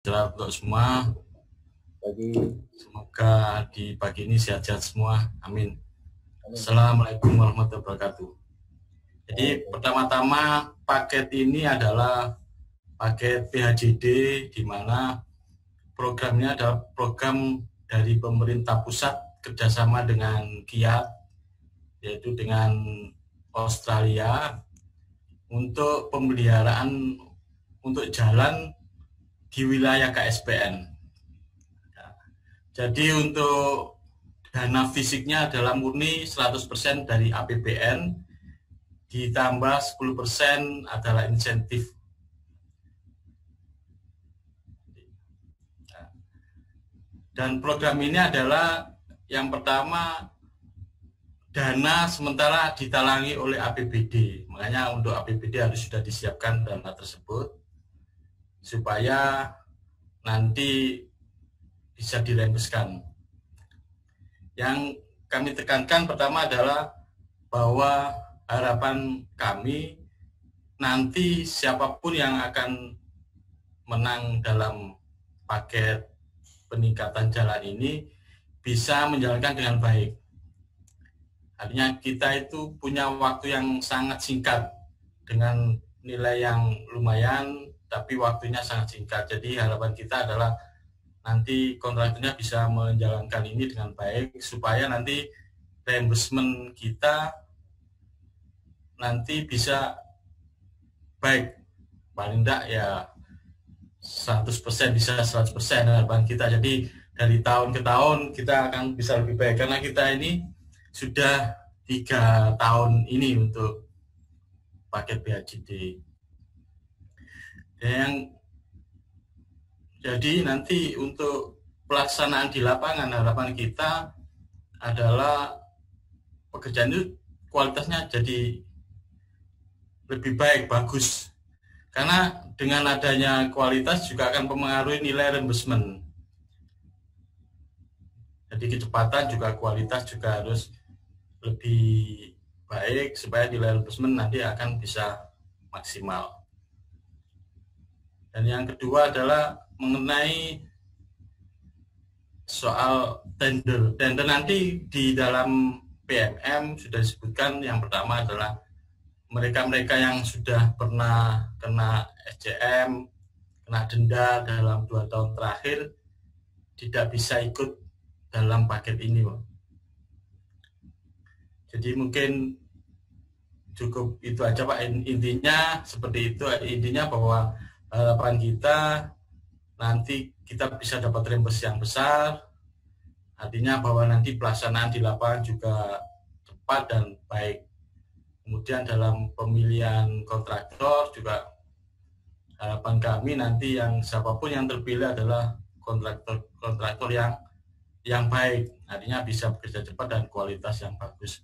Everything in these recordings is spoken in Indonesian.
Selamat untuk semua. Semoga di pagi ini sehat-sehat semua. Amin. Assalamualaikum warahmatullahi wabarakatuh. Jadi pertama-tama paket ini adalah paket PHJD, di mana programnya adalah program dari pemerintah pusat kerjasama dengan Kiat, yaitu dengan Australia, untuk pemeliharaan untuk jalan di wilayah KSPN. Jadi untuk dana fisiknya adalah murni 100% dari APBN, ditambah 10% adalah insentif. Dan program ini adalah yang pertama, dana sementara ditalangi oleh APBD. Makanya untuk APBD harus sudah disiapkan dana tersebut supaya nanti bisa dirembeskan. Yang kami tekankan pertama adalah bahwa harapan kami nanti siapapun yang akan menang dalam paket peningkatan jalan ini bisa menjalankan dengan baik. Artinya kita itu punya waktu yang sangat singkat dengan nilai yang lumayan, tapi waktunya sangat singkat. Jadi harapan kita adalah nanti kontraktornya bisa menjalankan ini dengan baik supaya nanti reimbursement kita nanti bisa baik, paling enggak ya 100% bisa 100% harapan kita. Jadi dari tahun ke tahun kita akan bisa lebih baik karena kita ini sudah 3 tahun ini untuk paket PHJD. Jadi nanti untuk pelaksanaan di lapangan harapan kita adalah pekerjaan itu kualitasnya jadi lebih baik, bagus. Karena dengan adanya kualitas juga akan mempengaruhi nilai reimbursement. Jadi kecepatan juga kualitas juga harus lebih baik supaya nilai reimbursement nanti akan bisa maksimal. Dan yang kedua adalah mengenai soal tender. Tender nanti di dalam PMM sudah disebutkan, yang pertama adalah mereka-mereka yang sudah pernah kena SCM, kena denda dalam 2 tahun terakhir, tidak bisa ikut dalam paket ini, Pak. Jadi mungkin cukup itu aja, Pak. Intinya seperti itu, intinya bahwa harapan kita nanti kita bisa dapat reimbursement yang besar, artinya bahwa nanti pelaksanaan di lapangan juga cepat dan baik. Kemudian dalam pemilihan kontraktor juga harapan kami nanti yang siapapun yang terpilih adalah kontraktor yang baik, artinya bisa bekerja cepat dan kualitas yang bagus.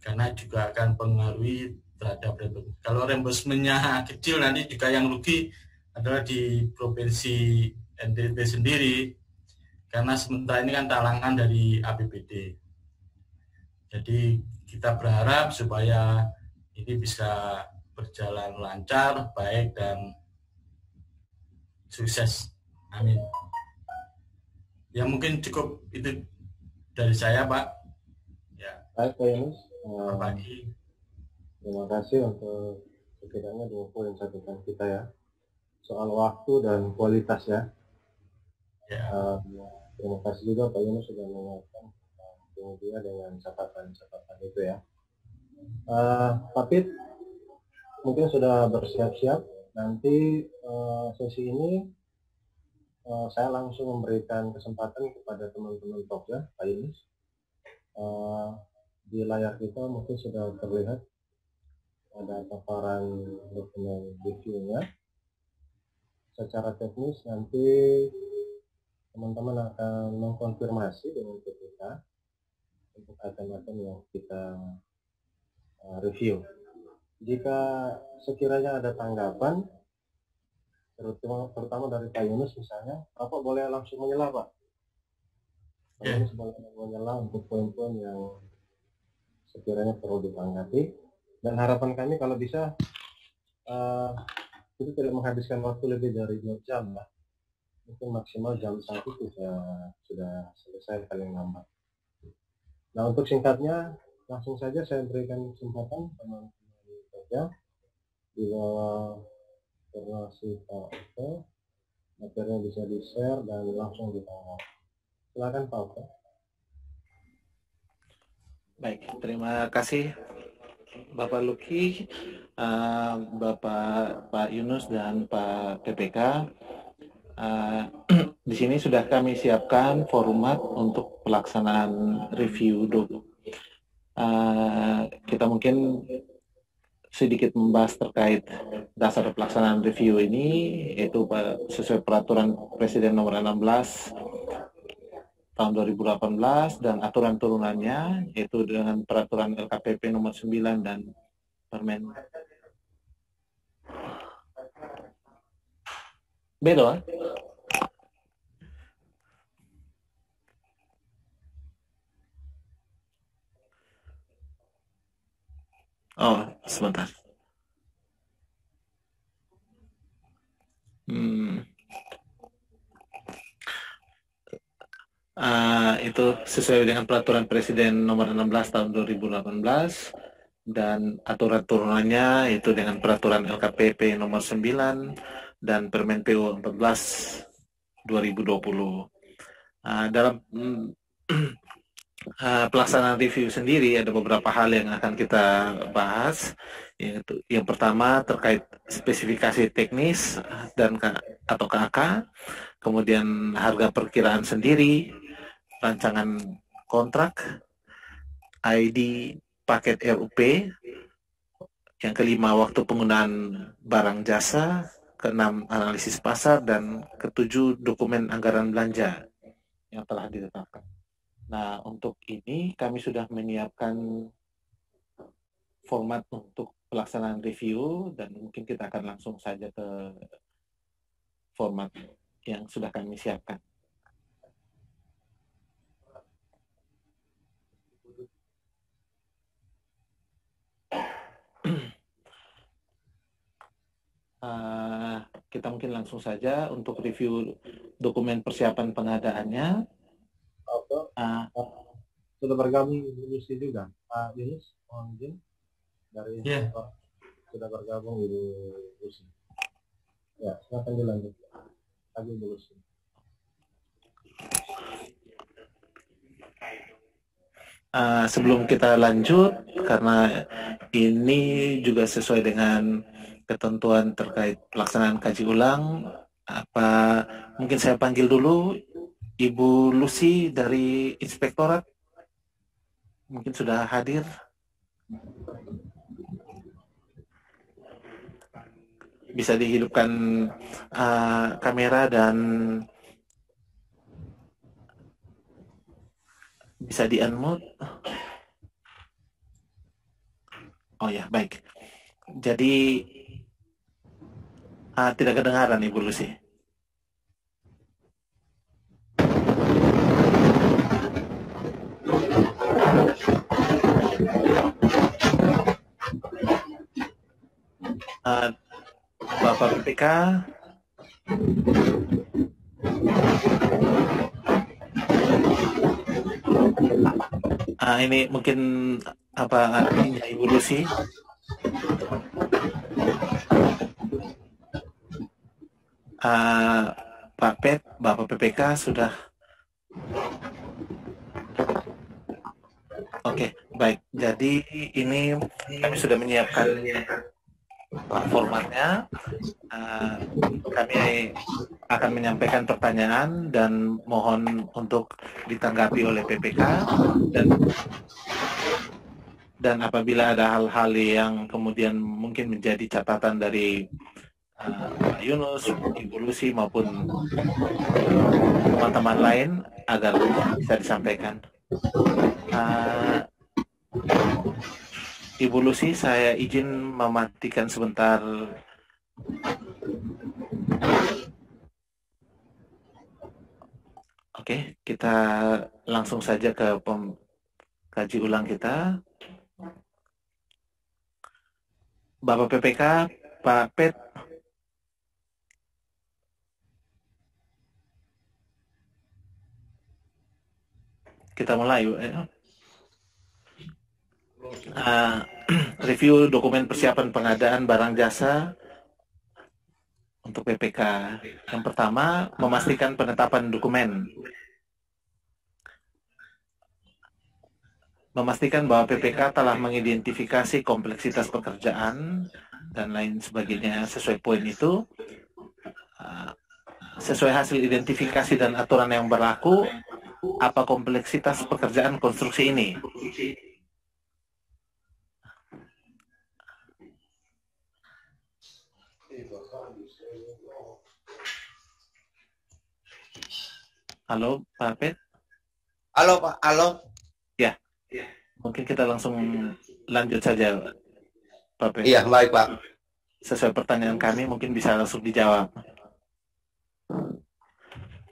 Karena juga akan pengaruhi terhadap reimbursement. Kalau reimbursement-nya kecil, nanti juga yang rugi adalah di provinsi NTT sendiri, karena sementara ini kan talangan dari APBD. Jadi kita berharap supaya ini bisa berjalan lancar, baik, dan sukses. Amin. Ya mungkin cukup itu dari saya, Pak. Ya. Baik, Pak Yunus. Terima kasih untuk setidaknya 2 poin catatan kita ya. Soal waktu dan kualitas ya. Terima kasih juga Pak Yunus sudah mengingatkan kemudian dengan catatan-catatan itu ya. Tapi mungkin sudah bersiap-siap. Nanti sesi ini saya langsung memberikan kesempatan kepada teman-teman Pokja, Pak Yunus. Di layar kita mungkin sudah terlihat ada paparan dokumen reviewnya. Secara teknis nanti teman-teman akan mengkonfirmasi dengan kita untuk item-item yang kita review. Jika sekiranya ada tanggapan, terutama dari Pak Yunus misalnya, Bapak boleh langsung menyela, Pak. Pak Yunus boleh menyela untuk poin-poin yang sekiranya perlu ditanggapi. Dan harapan kami kalau bisa itu tidak menghabiskan waktu lebih dari 2 jam, Pak. mungkin maksimal jam 1 sudah selesai paling lambat. Nah, untuk singkatnya, langsung saja saya berikan kesempatan teman-teman kerja di bawah koordinasi Pak Oke, materinya bisa di-share dan langsung ditangkap. Silakan Pak Oke. Baik, terima kasih Bapak Luki, Bapak Pak Yunus dan Pak PPK. Di sini sudah kami siapkan format untuk pelaksanaan review dulu. Kita mungkin sedikit membahas terkait dasar pelaksanaan review ini, yaitu sesuai peraturan Presiden nomor 16 tahun 2018 dan aturan turunannya, yaitu dengan peraturan LKPP nomor 9 dan Permen Bedo. Oh, sebentar. Itu sesuai dengan peraturan Presiden nomor 16 tahun 2018 dan aturan turunannya itu dengan peraturan LKPP nomor 9 dan Permen PU 14 2020. Dalam pelaksanaan review sendiri ada beberapa hal yang akan kita bahas, yaitu yang pertama terkait spesifikasi teknis dan atau KAK, kemudian harga perkiraan sendiri, rancangan kontrak, ID paket RUP, yang kelima waktu penggunaan barang jasa, keenam analisis pasar, dan ketujuh dokumen anggaran belanja yang telah ditetapkan. Nah, untuk ini kami sudah menyiapkan format untuk pelaksanaan review dan mungkin kita akan langsung saja ke format yang sudah kami siapkan. Kita mungkin langsung saja untuk review dokumen persiapan pengadaannya. Sudah bergabung Yunus juga. Pak Yunus, mohon izin dari sudah bergabung di Yunus. Ya, silakan dilanjut. Lagi Yunus. Sebelum kita lanjut, karena ini juga sesuai dengan ketentuan terkait pelaksanaan kaji ulang, mungkin saya panggil dulu Ibu Lucy dari Inspektorat, mungkin sudah hadir. Bisa dihidupkan kamera dan bisa di-unmute. Oh ya, baik. Jadi tidak kedengaran Ibu Lucy. Bapak PPK, ini mungkin apa artinya Ibu Lucy? Pak Pet, Bapak PPK sudah. Oke, baik. Jadi ini kami sudah menyiapkan formatnya. Kami akan menyampaikan pertanyaan dan mohon untuk ditanggapi oleh PPK dan apabila ada hal-hal yang kemudian mungkin menjadi catatan dari Pak Yunus, Ibu Lucy maupun teman-teman lain agar bisa disampaikan. Ibu Lucy, saya izin mematikan sebentar. Oke, kita langsung saja ke kaji ulang kita. Bapak PPK, Pak Pet. kita mulai. Review dokumen persiapan pengadaan barang jasa untuk PPK. Yang pertama, memastikan penetapan dokumen. Memastikan bahwa PPK telah mengidentifikasi kompleksitas pekerjaan dan lain sebagainya sesuai poin itu. Sesuai hasil identifikasi dan aturan yang berlaku, apa kompleksitas pekerjaan konstruksi ini? Halo, Pak Pet? Halo, Pak. Halo. Ya, mungkin kita langsung lanjut saja, Pak Pet. Iya, baik, Pak. Sesuai pertanyaan kami, mungkin bisa langsung dijawab.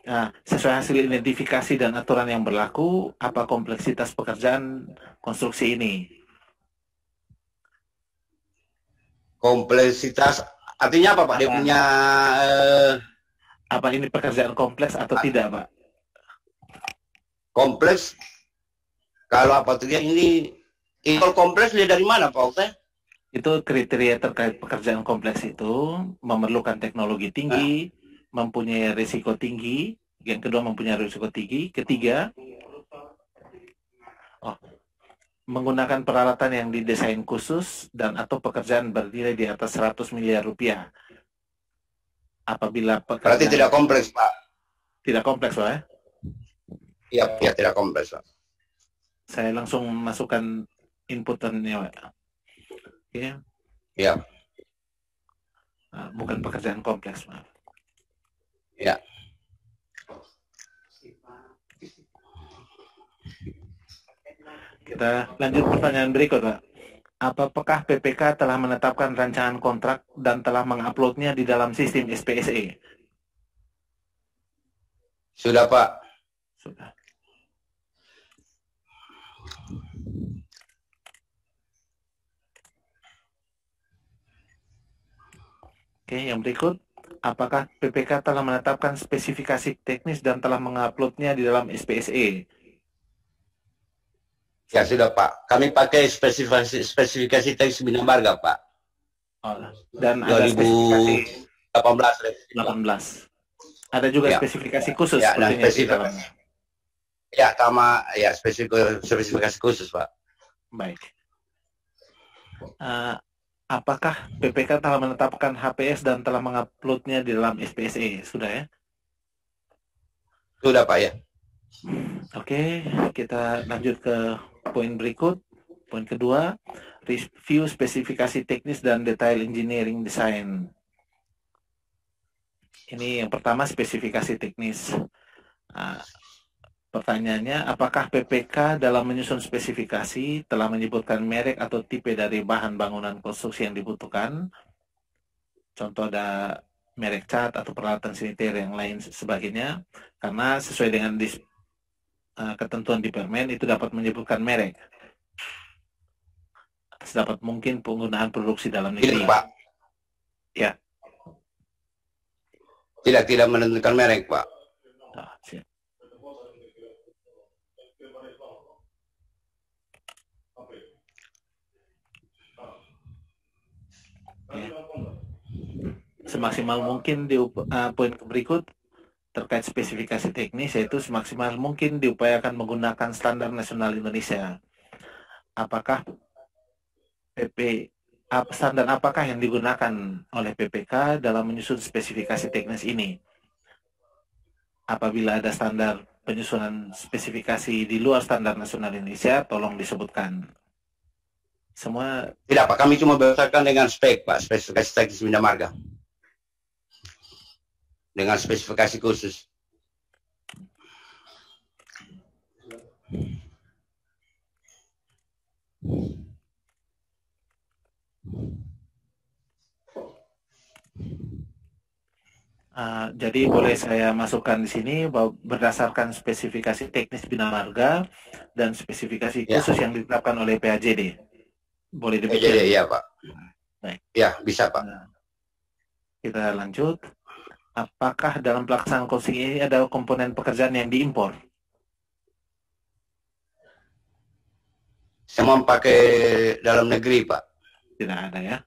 Nah, sesuai hasil identifikasi dan aturan yang berlaku, apa kompleksitas pekerjaan konstruksi ini? Kompleksitas artinya apa, Pak? Dia punya apa ini pekerjaan kompleks atau tidak, Pak? Kompleks. Kalau apa tuh ini kompleks dia dari mana, Pak Okta? Itu kriteria terkait pekerjaan kompleks itu memerlukan teknologi tinggi, mempunyai risiko tinggi, yang kedua mempunyai risiko tinggi, ketiga menggunakan peralatan yang didesain khusus dan atau pekerjaan bernilai di atas 100 miliar rupiah. Apabila pekerjaan berarti tidak kompleks, Pak. Tidak kompleks, Pak, ya? Iya, tidak kompleks, Pak. Saya langsung masukkan inputannya, Pak. Oke. Iya. Bukan pekerjaan kompleks, Pak. Iya. Kita lanjut pertanyaan berikut, Pak. Apakah PPK telah menetapkan rancangan kontrak dan telah menguploadnya di dalam sistem SPSE? Sudah, Pak. Sudah. Oke, yang berikut. Apakah PPK telah menetapkan spesifikasi teknis dan telah menguploadnya di dalam SPSE? Ya, sudah, Pak. Kami pakai spesifikasi teknis Bina Marga, Pak. Dan ada spesifikasi 2018. Ada juga ya. Spesifikasi khusus. Ya, dan spesifikasi. Ya, sama ya spesifikasi khusus, Pak. Baik. Apakah PPK telah menetapkan HPS dan telah menguploadnya di dalam SPSE? Sudah, ya? Sudah, Pak, ya. Oke, kita lanjut ke poin berikut. Poin kedua, review spesifikasi teknis dan detail engineering design. Ini yang pertama, spesifikasi teknis. Pertanyaannya, apakah PPK dalam menyusun spesifikasi telah menyebutkan merek atau tipe dari bahan bangunan konstruksi yang dibutuhkan? Contoh ada merek cat atau peralatan saniter yang lain sebagainya. Karena sesuai dengan ketentuan di Permen itu dapat menyebutkan merek. Sedapat mungkin penggunaan produksi dalam negeri. Tidak, Pak. Ya. Tidak menentukan merek, Pak. Siap. Ya. Semaksimal mungkin di poin berikut terkait spesifikasi teknis, yaitu semaksimal mungkin diupayakan menggunakan standar nasional Indonesia. Apakah standar apakah yang digunakan oleh PPK dalam menyusun spesifikasi teknis ini? Apabila ada standar penyusunan spesifikasi di luar standar nasional Indonesia, tolong disebutkan. Semua tidak, Pak. Kami cuma berdasarkan dengan spek, Pak, spesifikasi teknis Bina Marga. Dengan spesifikasi khusus. Jadi boleh saya masukkan di sini bahwa berdasarkan spesifikasi teknis Bina Marga dan spesifikasi khusus yang ditetapkan oleh PAJD. Boleh demikian? Iya, Pak. Baik. Ya, bisa, Pak. Kita lanjut. Apakah dalam pelaksanaan konstruksi ini ada komponen pekerjaan yang diimpor? Semua pakai dalam negeri, Pak. Tidak ada ya?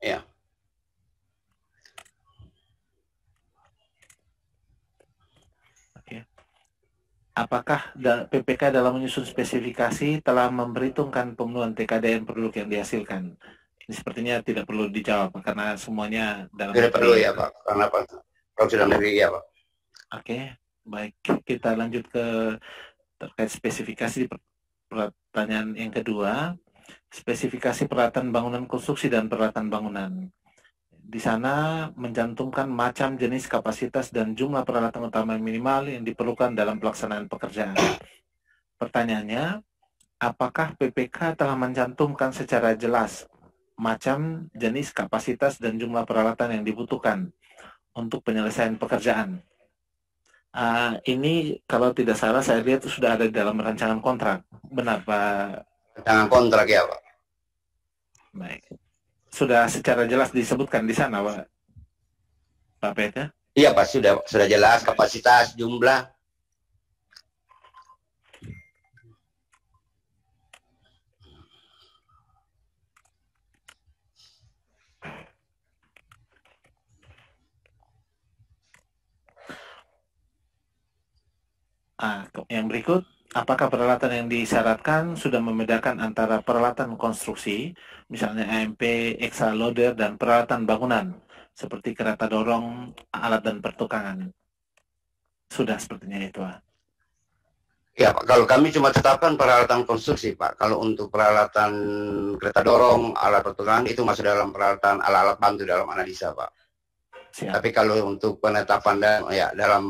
Ya. Oke. Apakah PPK dalam menyusun spesifikasi telah memperhitungkan pemenuhan TKDN penduduk yang dihasilkan? Ini sepertinya tidak perlu dijawab karena semuanya dalam Tidak negeri. perlu ya, Pak. Karena Pak, kalau dalam negeri ya, Pak. Oke, baik. Kita lanjut ke terkait spesifikasi pertanyaan yang kedua. Spesifikasi peralatan bangunan konstruksi dan peralatan bangunan. Di sana mencantumkan macam, jenis, kapasitas, dan jumlah peralatan utama minimal yang diperlukan dalam pelaksanaan pekerjaan. Pertanyaannya, apakah PPK telah mencantumkan secara jelas macam, jenis, kapasitas, dan jumlah peralatan yang dibutuhkan untuk penyelesaian pekerjaan? Ini kalau tidak salah saya lihat sudah ada dalam rancangan kontrak. Benar, Pak? Rancangan kontrak ya, Pak. Baik. Sudah secara jelas disebutkan di sana, Pak PK? Iya, Pak, sudah jelas kapasitas, jumlah. Yang berikut, apakah peralatan yang disyaratkan sudah membedakan antara peralatan konstruksi, misalnya AMP, EXA loader, dan peralatan bangunan, seperti kereta dorong, alat dan pertukangan? Sudah sepertinya itu, Pak. Ya, Pak, kalau kami cuma tetapkan peralatan konstruksi, Pak. Kalau untuk peralatan kereta dorong, alat pertukangan, itu masuk dalam peralatan alat-alat bantu dalam analisa, Pak. Siap. Tapi kalau untuk penetapan dalam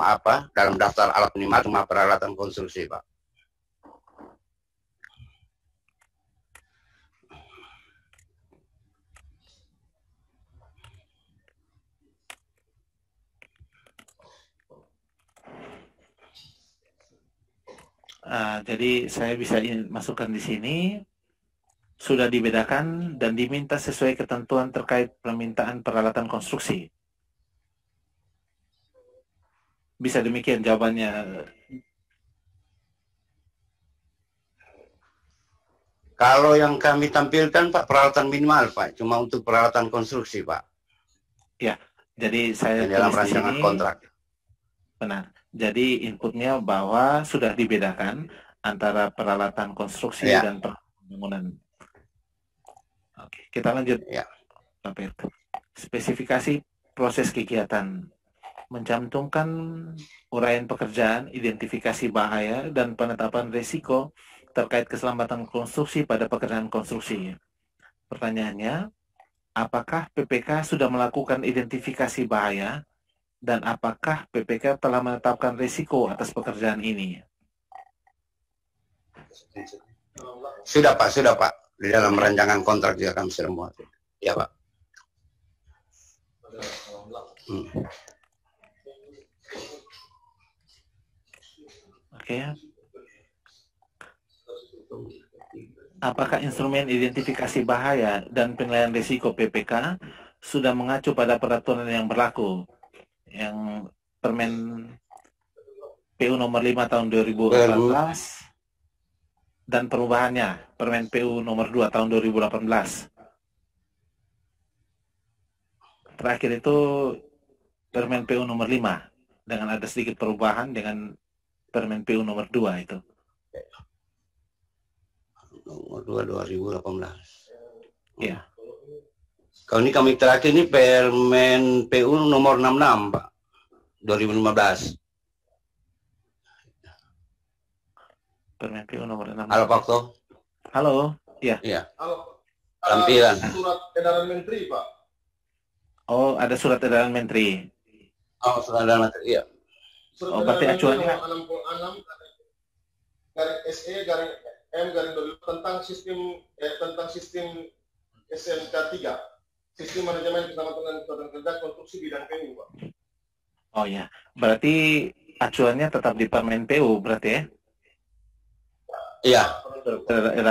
daftar alat minimal cuma peralatan konstruksi, Pak. Jadi saya bisa masukkan di sini, sudah dibedakan dan diminta sesuai ketentuan terkait permintaan peralatan konstruksi. Bisa demikian jawabannya. Kalau yang kami tampilkan, Pak, peralatan minimal, Pak. Cuma untuk peralatan konstruksi, Pak. Ya, jadi saya dalam tulis di rancangan sini, kontrak. benar. Jadi inputnya bahwa sudah dibedakan antara peralatan konstruksi dan peralatan bangunan. Oke, kita lanjut. Ya. Spesifikasi proses kegiatan. Mencantumkan uraian pekerjaan, identifikasi bahaya, dan penetapan risiko terkait keselamatan konstruksi pada pekerjaan konstruksi. Pertanyaannya, apakah PPK sudah melakukan identifikasi bahaya, dan apakah PPK telah menetapkan risiko atas pekerjaan ini? Sudah, Pak. Di dalam rancangan kontrak juga kami sudah muat. Ya, Pak. Oke. Apakah instrumen identifikasi bahaya dan penilaian risiko PPK sudah mengacu pada peraturan yang berlaku, yang Permen PU nomor 5 tahun 2014 dan perubahannya, Permen PU nomor 2 tahun 2018. Terakhir itu Permen PU nomor 5 dengan ada sedikit perubahan dengan Permen PU nomor 2 itu. Nomor 2 2018. Iya. Kalau ini kami terakhir ini Permen PU nomor 66, Pak. 2015. Permen PU nomor 6. Halo, Pak. Halo. Iya. Iya. Halo. Tampilan. Surat edaran Menteri, Pak. Oh, ada surat edaran Menteri. Oh, surat edaran Menteri, iya. Oh, berarti acuannya 66 garing SE garing M garing 2000 tentang sistem SMK 3. Sistem manajemen keselamatan dan kesehatan kerja konstruksi bidang PU, Pak. Oh ya, berarti acuannya tetap di Permen PU berarti ya? Iya.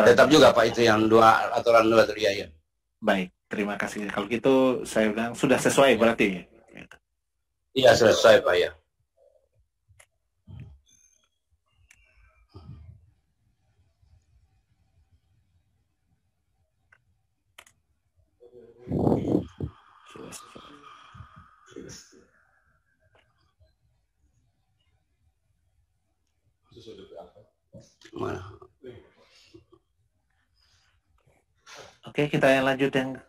Tetap juga, Pak, itu yang aturan dua tadi ya. Baik, terima kasih. Kalau gitu saya bilang sudah sesuai berarti. Iya, selesai, Pak, ya. Mana? Oke, kita yang lanjut yang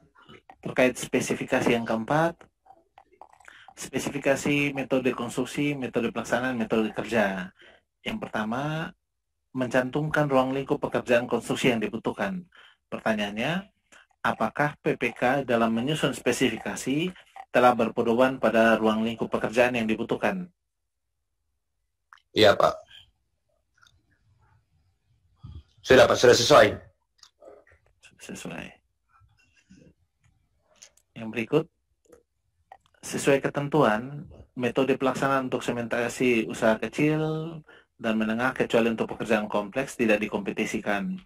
terkait spesifikasi yang keempat. Spesifikasi metode konstruksi, metode pelaksanaan, metode kerja. Yang pertama, mencantumkan ruang lingkup pekerjaan konstruksi yang dibutuhkan. Pertanyaannya, apakah PPK dalam menyusun spesifikasi telah berpedoman pada ruang lingkup pekerjaan yang dibutuhkan? Iya, Pak. Sudah, Pak. Sudah sesuai. Sesuai. Yang berikut, sesuai ketentuan, metode pelaksanaan untuk segmentasi usaha kecil dan menengah kecuali untuk pekerjaan kompleks tidak dikompetisikan.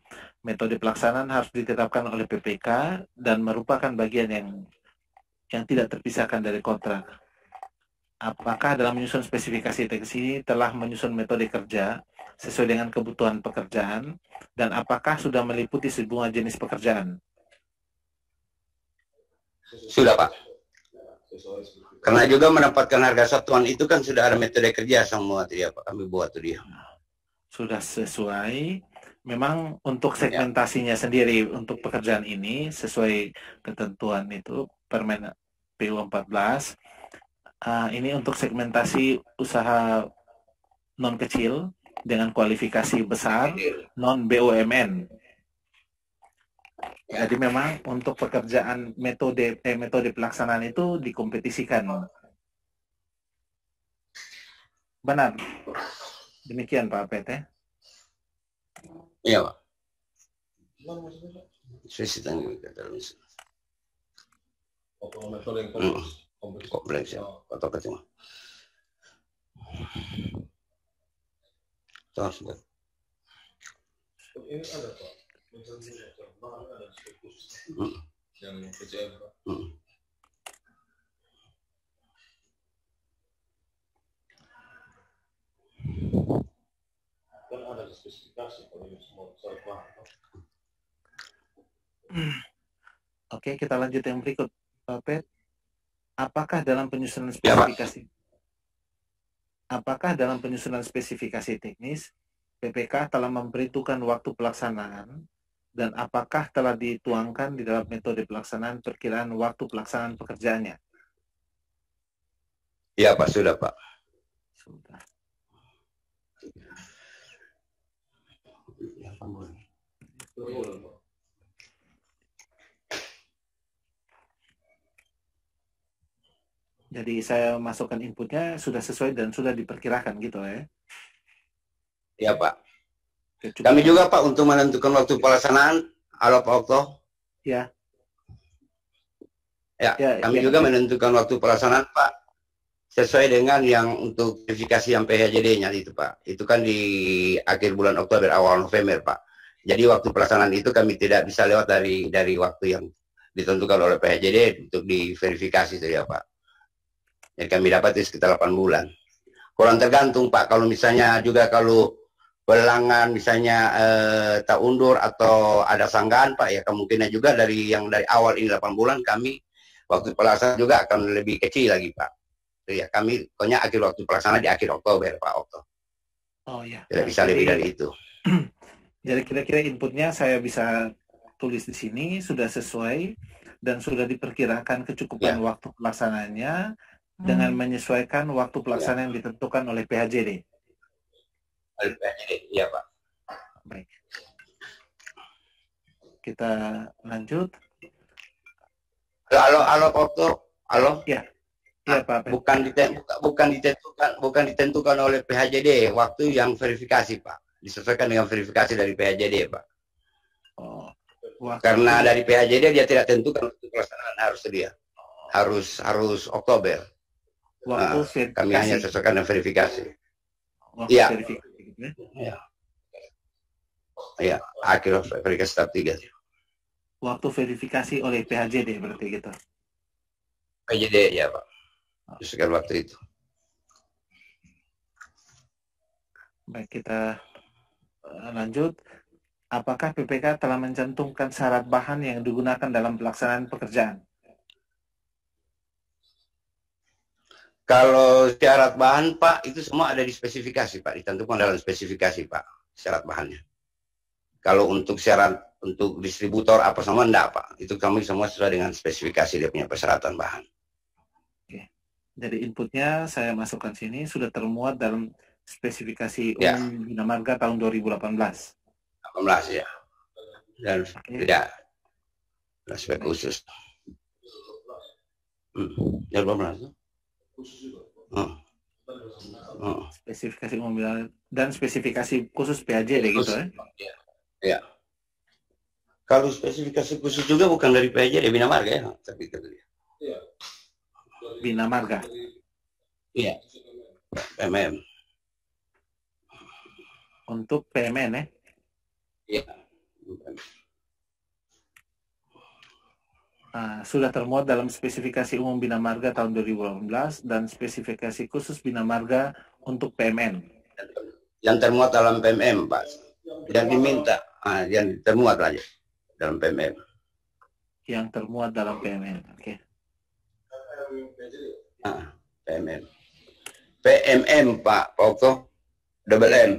Metode pelaksanaan harus ditetapkan oleh PPK dan merupakan bagian yang tidak terpisahkan dari kontrak. Apakah dalam menyusun spesifikasi teknis ini telah menyusun metode kerja sesuai dengan kebutuhan pekerjaan, dan apakah sudah meliputi sejumlah jenis pekerjaan? Sudah, Pak. Karena juga mendapatkan harga satuan itu kan sudah ada metode kerja semua tuh ya, Pak. Kami buat tuh dia. Sudah sesuai. Memang untuk segmentasinya sendiri untuk pekerjaan ini sesuai ketentuan itu Permen PU 14. Ini untuk segmentasi usaha non kecil dengan kualifikasi besar non BUMN. Jadi memang untuk pekerjaan metode pelaksanaan itu dikompetisikan. Benar. Demikian Pak PT. Iya, Pak. Saya tanya kompleks ya, atau kecil. Terus, Ini ada Pak. Ada khusus yang PCM Pak. Kan ada spesifikasi kalau ini semua besar Pak. Oke, kita lanjut yang berikut, Pak Pet. Apakah dalam penyusunan spesifikasi teknis, PPK telah memperhitungkan waktu pelaksanaan, dan apakah telah dituangkan di dalam metode pelaksanaan perkiraan waktu pelaksanaan pekerjaannya? Iya, Pak, sudah, Pak. Sudah. Jadi saya masukkan inputnya sudah sesuai dan sudah diperkirakan gitu ya? Iya, Pak. Kami juga, Pak, untuk menentukan waktu pelaksanaan. Halo, Pak Okto. Ya. Kami juga menentukan waktu pelaksanaan, Pak, sesuai dengan yang untuk verifikasi yang PHJD-nya itu, Pak. Itu kan di akhir bulan Oktober, awal November, Pak. Jadi waktu pelaksanaan itu kami tidak bisa lewat dari waktu yang ditentukan oleh PHJD untuk diverifikasi itu ya, Pak. Jadi kami dapat itu sekitar 8 bulan. Kurang tergantung, Pak, kalau misalnya juga kalau pelangan misalnya tak undur atau ada sanggahan, Pak, ya kemungkinan juga dari awal ini 8 bulan kami waktu pelaksanaan juga akan lebih kecil lagi, Pak. Ya, kami pokoknya akhir waktu pelaksanaan di akhir Oktober, Pak Okto. Oh ya. Tidak bisa lebih dari itu. Jadi kira-kira inputnya saya bisa tulis di sini sudah sesuai dan sudah diperkirakan kecukupan waktu pelaksanaannya dengan menyesuaikan waktu pelaksanaan yang ditentukan oleh PHJD. Oleh PHJD, iya, Pak. Baik. Kita lanjut. Halo, Okto. Halo. Ya. Iya, Pak. Bukan ditentukan oleh PHJD waktu yang verifikasi, Pak. Disesuaikan dengan verifikasi dari PHJD, Pak. Oh. Karena dari PHJD dia tidak tentukan waktu pelaksanaan harus dia. Harus Oktober. Waktu kami hanya sesuaikan dengan verifikasi. Iya. Iya, akhir verifikasi tahap 3. Waktu verifikasi oleh PHJD berarti gitu. PHJD ya, Pak. Sesuaikan waktu itu. Baik, kita lanjut. Apakah PPK telah mencantumkan syarat bahan yang digunakan dalam pelaksanaan pekerjaan? Kalau syarat bahan Pak, itu semua ada di spesifikasi Pak, ditentukan dalam spesifikasi Pak, syarat bahannya. Kalau untuk syarat untuk distributor apa sama enggak Pak, itu kami semua sesuai dengan spesifikasi dia punya persyaratan bahan. Oke. Jadi inputnya saya masukkan sini sudah termuat dalam spesifikasi Ya. umum Bina Marga tahun 2018. 18 ya. Dan tidak spek khusus. Ya 12. Spesifikasi umum dan spesifikasi khusus PAJD gitu ya. Ya. Kalau spesifikasi khusus juga bukan dari PAJD, Bina Marga ya, tapi kata dia. Bina Marga. Iya. PMM. Untuk PMN ya. Iya. Sudah termuat dalam spesifikasi umum Bina Marga tahun 2018 dan spesifikasi khusus Bina Marga untuk PMN. Yang termuat dalam PMM, Pak. Yang diminta, yang termuat aja dalam PMM. Yang termuat dalam PMN, oke. PMM. PMM, Pak, pokok double M.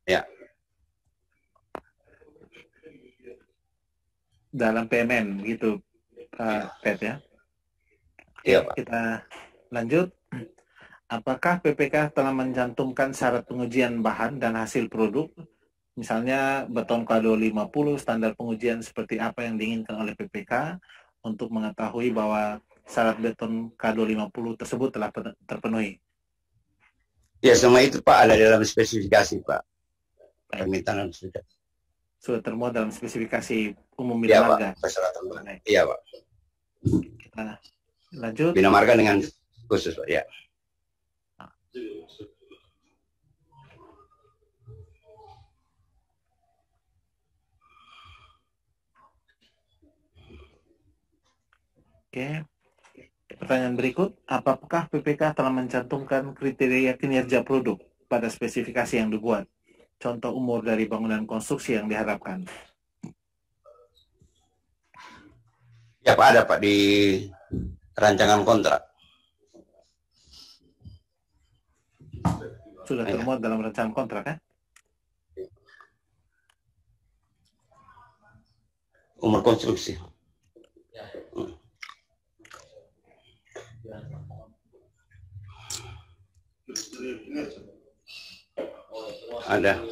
Ya. Dalam PMN gitu, Pak Pet ya. Iya, Pak. Kita lanjut. Apakah PPK telah mencantumkan syarat pengujian bahan dan hasil produk? Misalnya beton K250, standar pengujian seperti apa yang diinginkan oleh PPK untuk mengetahui bahwa syarat beton K250 tersebut telah terpenuhi. Ya, semua itu Pak ada dalam spesifikasi Pak. Permintaan spesifikasi. Sudah termuat dalam spesifikasi umum Bina Marga. Persyaratan bahan. Iya Pak. Kita lanjut. Bina Marga dengan khusus Pak, ya. Oke. Pertanyaan berikut, apakah PPK telah mencantumkan kriteria kinerja produk pada spesifikasi yang dibuat? Contoh umur dari bangunan konstruksi yang diharapkan. Ya Pak, ada Pak di rancangan kontrak. Sudah termuat dalam rancangan kontrak ya? Umur konstruksi. Ada.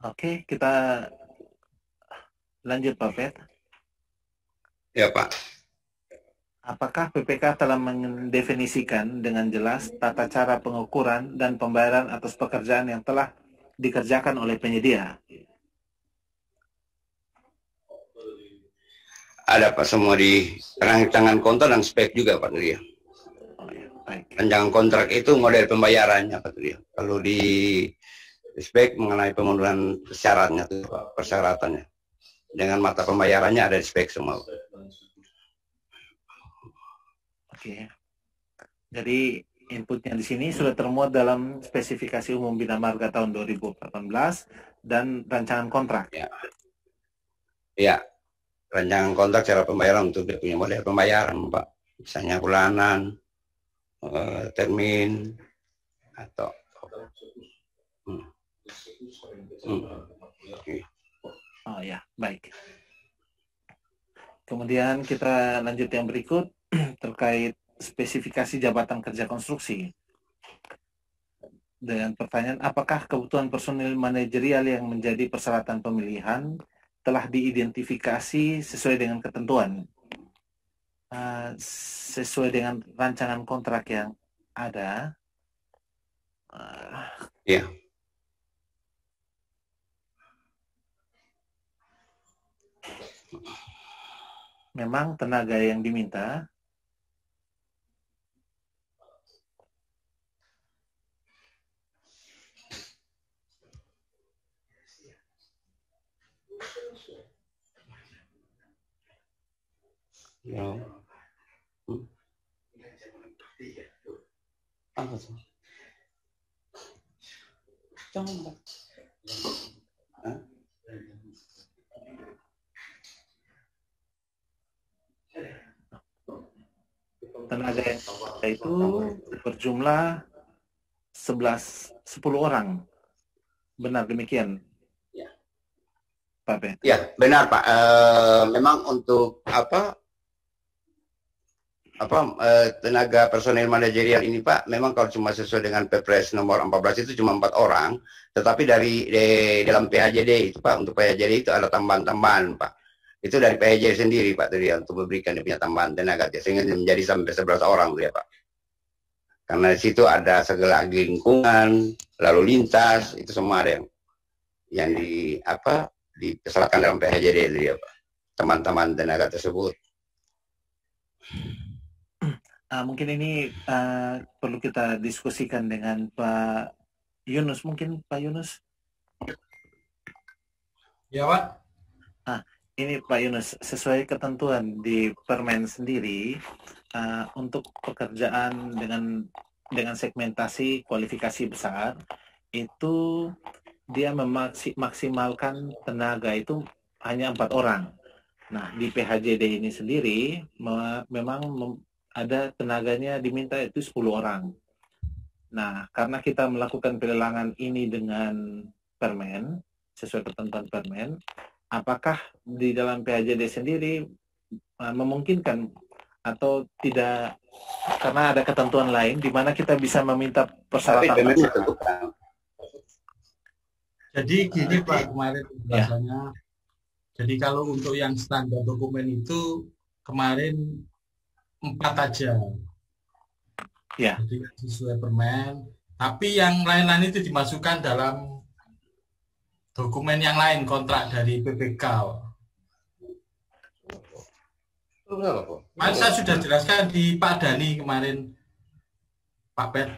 Oke, kita lanjut Pak Pet. Ya Pak. Apakah PPK telah mendefinisikan dengan jelas tata cara pengukuran dan pembayaran atas pekerjaan yang telah dikerjakan oleh penyedia? Ada Pak, semua di rancangan kontrak dan spek juga Pak dia. Oh, ya, baik. Rancangan kontrak itu model pembayarannya Pak dia. Kalau di spek mengenai pemenuhan syaratnya tuh Pak, persyaratannya. Dengan mata pembayarannya ada di spek semua. Oke. Jadi inputnya di sini sudah termuat dalam spesifikasi umum Bina Marga tahun 2018 dan rancangan kontrak. Ya. Ya. Rancangan kontrak cara pembayaran untuk dia punya model pembayaran Pak. Misalnya bulanan, termin, atau Oh ya, baik. Kemudian kita lanjut yang berikut terkait spesifikasi jabatan kerja konstruksi. Dengan pertanyaan, apakah kebutuhan personil manajerial yang menjadi persyaratan pemilihan telah diidentifikasi sesuai dengan ketentuan? Sesuai dengan rancangan kontrak yang ada. Ya. Memang tenaga yang diminta Ya. Apa sih? Jangan. tenaga itu berjumlah 10 orang. Benar demikian, Pak Ben? Ya, benar Pak. Memang untuk tenaga personel manajerial ini Pak, memang kalau cuma sesuai dengan Perpres nomor 14 itu cuma 4 orang, tetapi dalam PHJD itu Pak, untuk PHJD itu ada tambahan-tambahan Pak. Itu dari PHJD sendiri Pak tadi untuk memberikan dia punya tambahan tenaga sehingga menjadi sampai 11 orang tuh ya Pak. Karena di situ ada segala lingkungan, lalu lintas, itu semua ada yang diserahkan dalam PHJD itu ya Pak, teman-teman tenaga tersebut. Mungkin ini perlu kita diskusikan dengan Pak Yunus. Mungkin Pak Yunus? Ya Pak. Ini Pak Yunus, sesuai ketentuan di Permen sendiri, untuk pekerjaan dengan segmentasi kualifikasi besar, itu dia memaksimalkan tenaga itu hanya 4 orang. Nah, di PHJD ini sendiri memang ada tenaganya diminta itu 10 orang. Nah, karena kita melakukan pelelangan ini dengan Permen, sesuai ketentuan Permen, apakah di dalam PHJD sendiri memungkinkan atau tidak, karena ada ketentuan lain di mana kita bisa meminta persyaratan. Jadi gini Pak, kemarin biasanya. Jadi kalau untuk yang standar dokumen itu kemarin 4 aja. Ya. Jadi sesuai Permen. Tapi yang lain-lain itu dimasukkan dalam dokumen yang lain, kontrak dari PPK. Saya sudah jelaskan di Pak Dani kemarin, Pak Pet.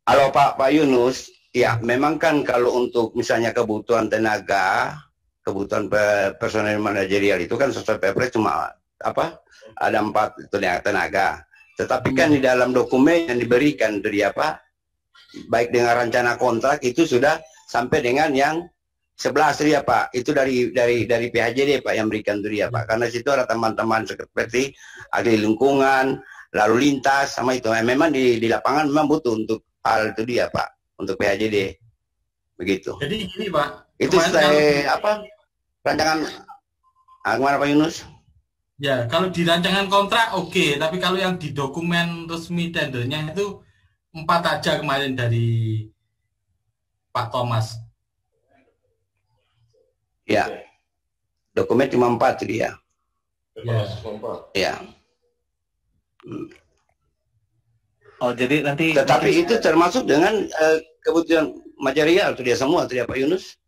Halo Pak Yunus, ya memang kan kalau untuk misalnya kebutuhan tenaga, kebutuhan personel manajerial itu kan sesuai Perpres cuma ada 4 tenaga. Tetapi kan di dalam dokumen yang diberikan dari baik dengan rencana kontrak itu sudah sampai dengan yang 11 dia Pak, itu dari PHJD Pak yang berikan dia Pak, karena situ ada teman-teman seperti ahli lingkungan, lalu lintas sama itu. Memang di lapangan memang butuh untuk hal itu dia Pak, untuk PHJD begitu. Jadi gini Pak, itu saya rancangan gimana Pak Yunus? Ya kalau di rancangan kontrak oke, tapi kalau yang di dokumen resmi tendernya itu 4 aja kemarin dari Pak Thomas. Ya, dokumen cuma 4 dia. Ya. Oh jadi nanti. Tetapi itu termasuk dengan kebutuhan material tuh dia semua tuh dia Pak Yunus.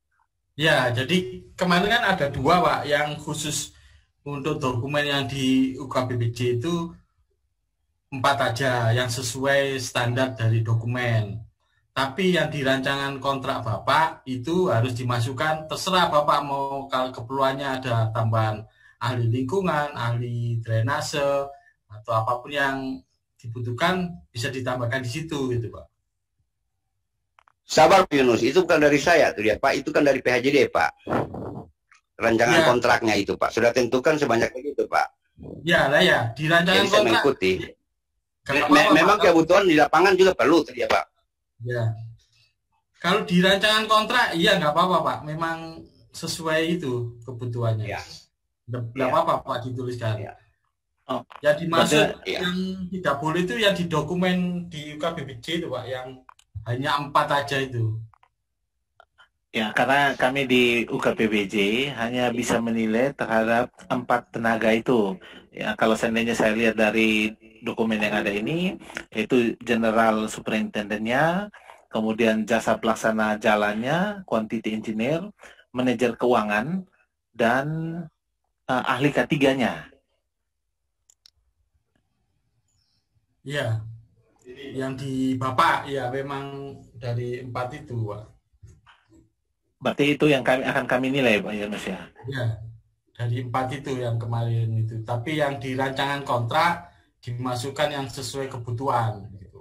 Ya, jadi kemarin kan ada 2 Pak, yang khusus untuk dokumen yang di UKBPJ itu 4 aja yang sesuai standar dari dokumen. Tapi yang di rancangan kontrak Bapak itu harus dimasukkan, terserah Bapak mau, kalau keperluannya ada tambahan ahli lingkungan, ahli drainase, atau apapun yang dibutuhkan bisa ditambahkan di situ gitu Pak. Sabar Pak Yunus, itu bukan dari saya tuh dia Pak, itu kan dari PHJD Pak. Rancangan kontraknya itu Pak, sudah tentukan sebanyak itu Pak. Ya lah ya, di rancangan kontrak. Mengikuti. Memang kebutuhan di lapangan juga perlu tuh dia Pak. Ya, kalau di rancangan kontrak, iya nggak apa-apa Pak, memang sesuai itu kebutuhannya. Ya. Nggak apa-apa Pak dituliskan. Ya. Oh. Ya dimaksud yang tidak boleh itu yang di dokumen di UKBPJ itu Pak, yang hanya 4 aja itu. Ya, karena kami di UKBPJ hanya bisa menilai terhadap 4 tenaga itu. Ya, kalau seandainya saya lihat dari dokumen yang ada ini, itu General Superintendentnya, kemudian jasa pelaksana jalannya, quantity engineer, manajer keuangan, dan ahli K3-nya. Iya, yang di Bapak, ya memang dari 4 itu Pak. Berarti itu yang akan kami nilai Pak Yunus ya? Ya, dari 4 itu yang kemarin itu. Tapi yang di rancangan kontrak dimasukkan yang sesuai kebutuhan. Gitu.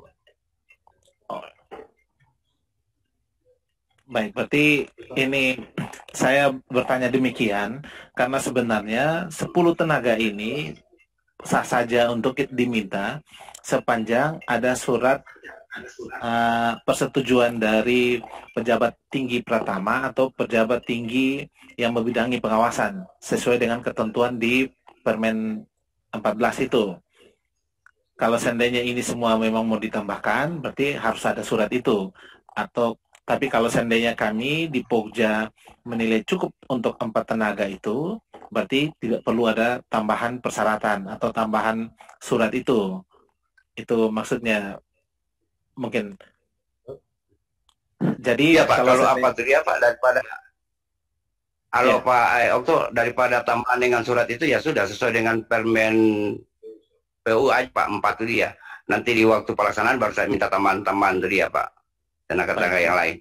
Oh. Baik, berarti ini saya bertanya demikian karena sebenarnya 10 tenaga ini sah saja untuk diminta sepanjang ada surat persetujuan dari pejabat tinggi pratama atau pejabat tinggi yang membidangi pengawasan sesuai dengan ketentuan di Permen 14 itu. Kalau seandainya ini semua memang mau ditambahkan, berarti harus ada surat itu. Tapi kalau seandainya kami di Pokja menilai cukup untuk 4 tenaga itu, berarti tidak perlu ada tambahan persyaratan atau tambahan surat itu. Itu maksudnya mungkin. Jadi ya, Pak, kalau apa tuh ya Pak, daripada kalau ya. Pak Okto daripada tambahan dengan surat itu ya sudah sesuai dengan Permen PU aja Pak 4 itu dia. Nanti di waktu pelaksanaan baru saya minta tambahan-tambahan itu dia Pak. Tenaga-tenaga yang lain.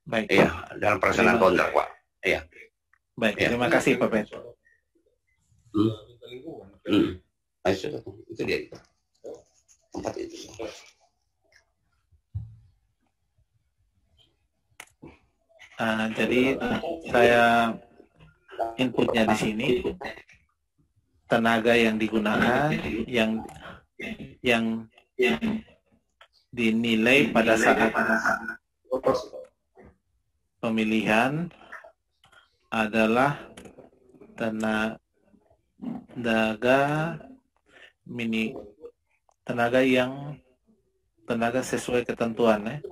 Baik. Iya, dalam pelaksanaan kontrak Pak. Iya. Baik, terima kasih Pak Pet. Itu dia. 4 itu. Jadi saya inputnya di sini tenaga yang digunakan yang dinilai pada saat pemilihan adalah tenaga sesuai ketentuan ya.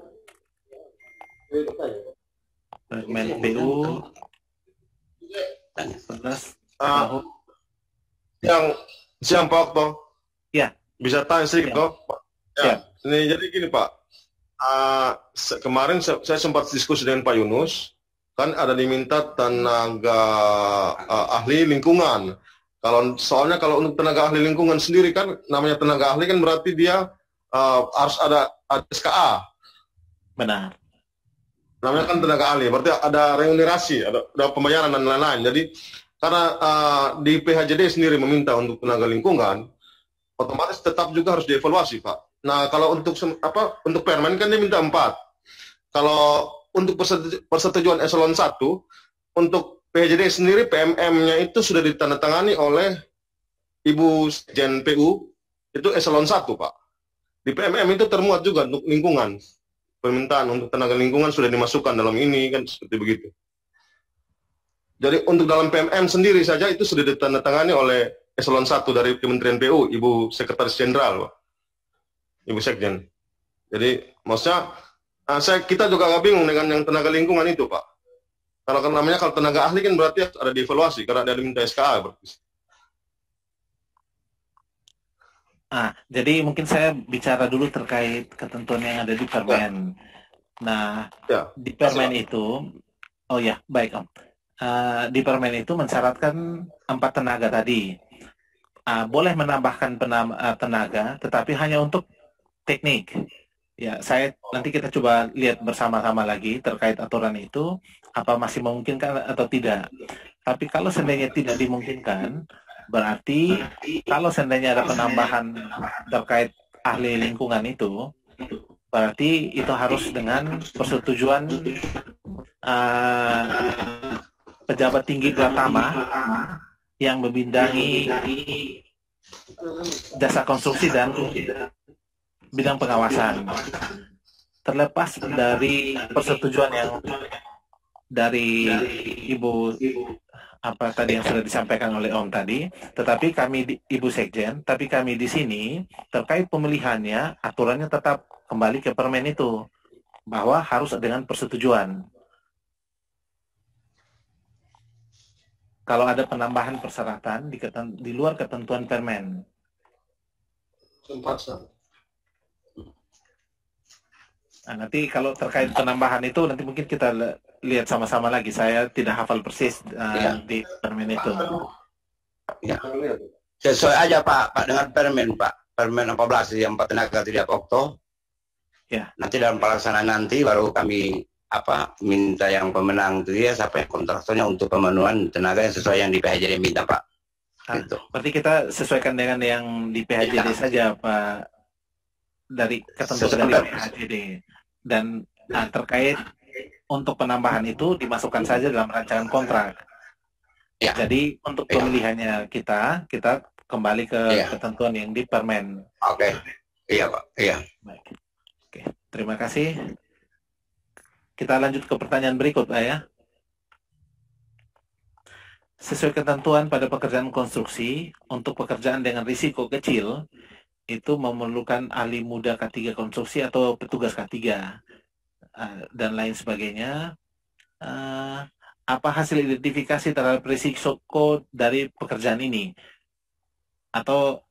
Permen PU 11 tahun. Siang Pak Okto. Ya. Bisa tanya sedikit toh? Ya. Ini jadi gini Pak. Kemarin saya sempat diskusi dengan Pak Yunus. Kan ada diminta tenaga ahli lingkungan. Soalnya kalau untuk tenaga ahli lingkungan sendiri kan namanya tenaga ahli kan berarti dia harus ada SKA. Benar. Namanya kan tenaga ahli, berarti ada remunerasi, ada pembayaran dan lain-lain. Jadi karena di PHJD sendiri meminta untuk tenaga lingkungan, otomatis tetap juga harus dievaluasi Pak. Nah kalau untuk permen kan dia minta 4. Kalau untuk persetujuan eselon 1, untuk PHJD sendiri PMM-nya itu sudah ditandatangani oleh Ibu Sekjen PU, itu eselon 1 Pak. Di PMM itu termuat juga untuk lingkungan. Permintaan untuk tenaga lingkungan sudah dimasukkan dalam ini kan seperti begitu. Jadi untuk dalam PMM sendiri saja itu sudah ditandatangani oleh eselon 1 dari Kementerian PU, Ibu Sekretaris Jenderal, Pak. Ibu Sekjen. Jadi maksudnya kita juga agak bingung dengan yang tenaga lingkungan itu Pak. Kalau tenaga ahli kan berarti ada dievaluasi karena ada diminta SKA berarti. Jadi mungkin saya bicara dulu terkait ketentuan yang ada di Permen. Nah, di Permen itu, baik Om. Di Permen itu mensyaratkan 4 tenaga tadi. Boleh menambahkan tenaga, tetapi hanya untuk teknik. Ya, nanti kita coba lihat bersama-sama lagi terkait aturan itu, apa masih memungkinkan atau tidak. Tapi kalau seandainya tidak dimungkinkan, berarti kalau seandainya ada penambahan terkait ahli lingkungan itu, berarti itu harus dengan persetujuan pejabat tinggi Pratama yang membidangi jasa konstruksi dan bidang pengawasan. Terlepas dari persetujuan yang dari Ibu apa tadi yang sudah disampaikan oleh Om tadi, tetapi Ibu Sekjen, tapi kami di sini terkait pemilihannya aturannya tetap kembali ke Permen itu bahwa harus dengan persetujuan. Kalau ada penambahan persyaratan di luar ketentuan Permen. Nanti kalau terkait penambahan itu nanti mungkin kita lihat sama-sama lagi. Saya tidak hafal persis di Permen itu. Ya. Sesuai aja Pak dengan Permen Pak. Permen 14 yang 4 tenaga tidak Okto. Ya. Nanti dalam pelaksanaan nanti baru kami minta yang pemenang itu ya sampai kontraktornya untuk pemenuhan tenaga yang sesuai yang di PHJD minta Pak. Gitu. Berarti kita sesuaikan dengan yang di PHJD saja Pak, dari ketentuan dari PHJD. Dan terkait untuk penambahan itu dimasukkan saja dalam rancangan kontrak. Ya. Jadi untuk pemilihannya kita kembali ke Iya. ketentuan yang di Permen. Oke. Iya, Pak. Iya. Baik. Oke, terima kasih. Kita lanjut ke pertanyaan berikut, Pak, ya. Sesuai ketentuan pada pekerjaan konstruksi, untuk pekerjaan dengan risiko kecil, itu memerlukan ahli muda K3 konstruksi atau petugas K3 dan lain sebagainya. Apa hasil identifikasi terhadap risiko dari pekerjaan ini? Atau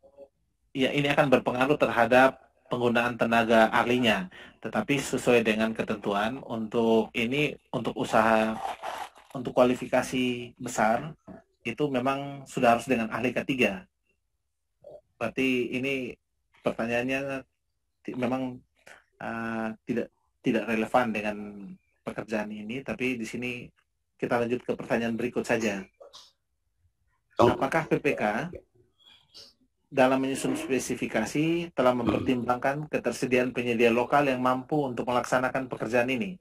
ya ini akan berpengaruh terhadap penggunaan tenaga ahlinya, tetapi sesuai dengan ketentuan untuk ini, untuk usaha, untuk kualifikasi besar itu memang sudah harus dengan ahli K3. Berarti ini pertanyaannya memang tidak relevan dengan pekerjaan ini, tapi di sini kita lanjut ke pertanyaan berikut saja. Apakah PPK dalam menyusun spesifikasi telah mempertimbangkan ketersediaan penyedia lokal yang mampu untuk melaksanakan pekerjaan ini?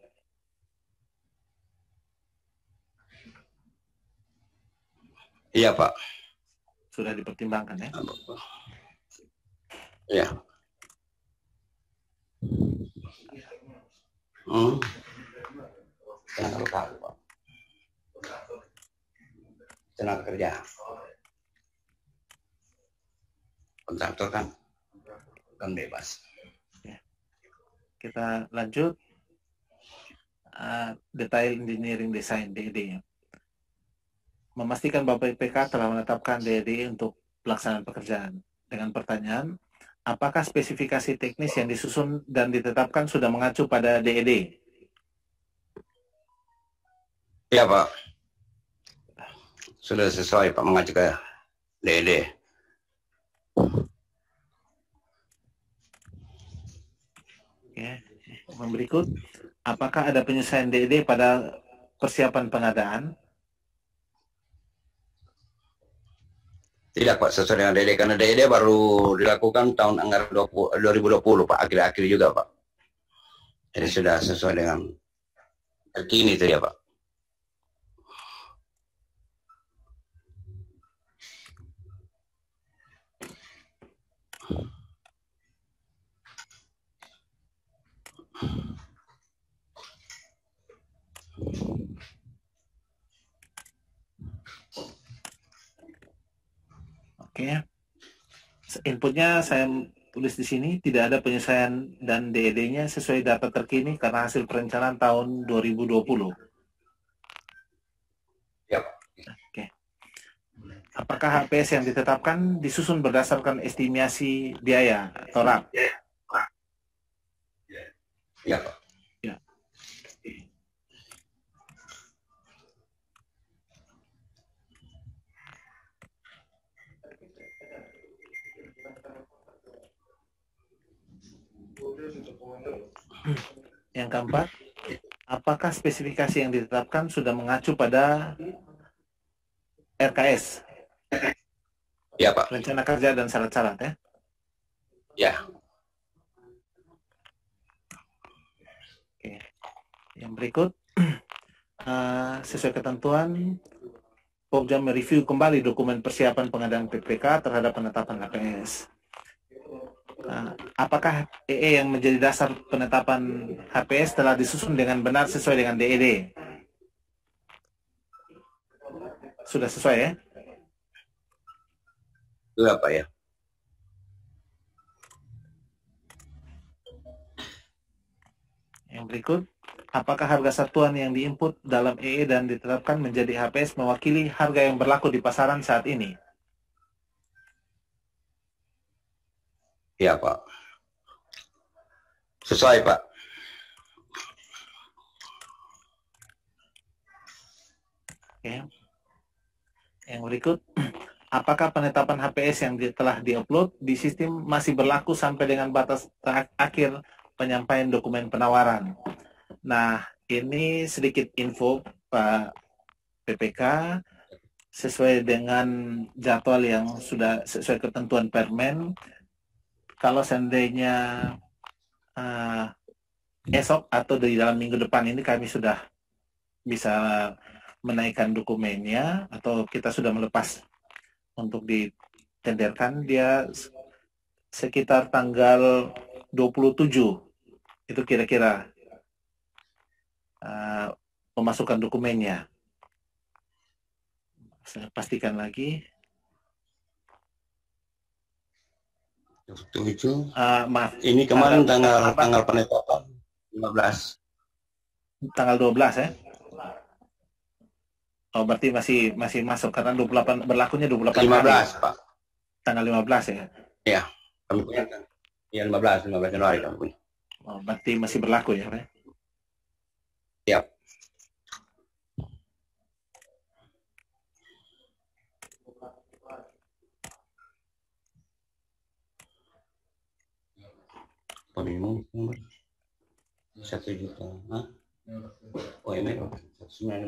Iya, Pak. Sudah dipertimbangkan, ya? Iya. Tenaga lokal, Pak. Tenaga kerja. Kontraktor kan bebas. Ya. Kita lanjut. Detail engineering design, DED. Memastikan bahwa PPK telah menetapkan DED untuk pelaksanaan pekerjaan. Dengan pertanyaan, apakah spesifikasi teknis yang disusun dan ditetapkan sudah mengacu pada DED? Iya, Pak. Sudah sesuai, Pak, mengacu ke DED. Oke, berikut, apakah ada penyesuaian DED pada persiapan pengadaan? Tidak, Pak, sesuai dengan DED, karena DED baru dilakukan tahun anggaran 2020, Pak, akhir-akhir juga, Pak. Jadi sudah sesuai dengan terkini itu ya, Pak. Oke, inputnya saya tulis di sini, tidak ada penyesuaian dan DED-nya sesuai data terkini karena hasil perencanaan tahun 2020. Ya, Pak. Oke. Apakah HPS yang ditetapkan disusun berdasarkan estimasi biaya atau RAP? Ya, Pak. Ya. Yang keempat, apakah spesifikasi yang ditetapkan sudah mengacu pada RKS? Ya, Pak. Rencana kerja dan syarat-syarat, ya? Ya. Oke. Yang berikut, sesuai ketentuan, Pokja mereview kembali dokumen persiapan pengadaan PPK terhadap penetapan HPS. Apakah EE yang menjadi dasar penetapan HPS telah disusun dengan benar sesuai dengan DED? Sudah sesuai, ya? Sudah, Pak, ya. Yang berikut, apakah harga satuan yang diinput dalam EE dan ditetapkan menjadi HPS mewakili harga yang berlaku di pasaran saat ini? Ya, Pak. Sesuai, Pak. Oke. Yang berikut, apakah penetapan HPS yang telah diupload di sistem masih berlaku sampai dengan batas akhir penyampaian dokumen penawaran? Nah, ini sedikit info Pak PPK, sesuai dengan jadwal yang sudah sesuai ketentuan Permen. Kalau seandainya esok atau di dalam minggu depan ini kami sudah bisa menaikkan dokumennya atau kita sudah melepas untuk tenderkan dia sekitar tanggal 27 itu kira-kira memasukkan dokumennya. Saya pastikan lagi. 27. Maaf. Ini kemarin tanggal penetapan 15. Tanggal 12 ya. Oh, berarti masih masuk karena 28 berlakunya 28 15, hari. Pak. Tanggal 15 ya. Iya, kami punya kan. Iya, 15 Januari kami punya. Oh, berarti masih berlaku ya, Pak. Iya. Minimum 1 juta. Hah? Oh, ini 150.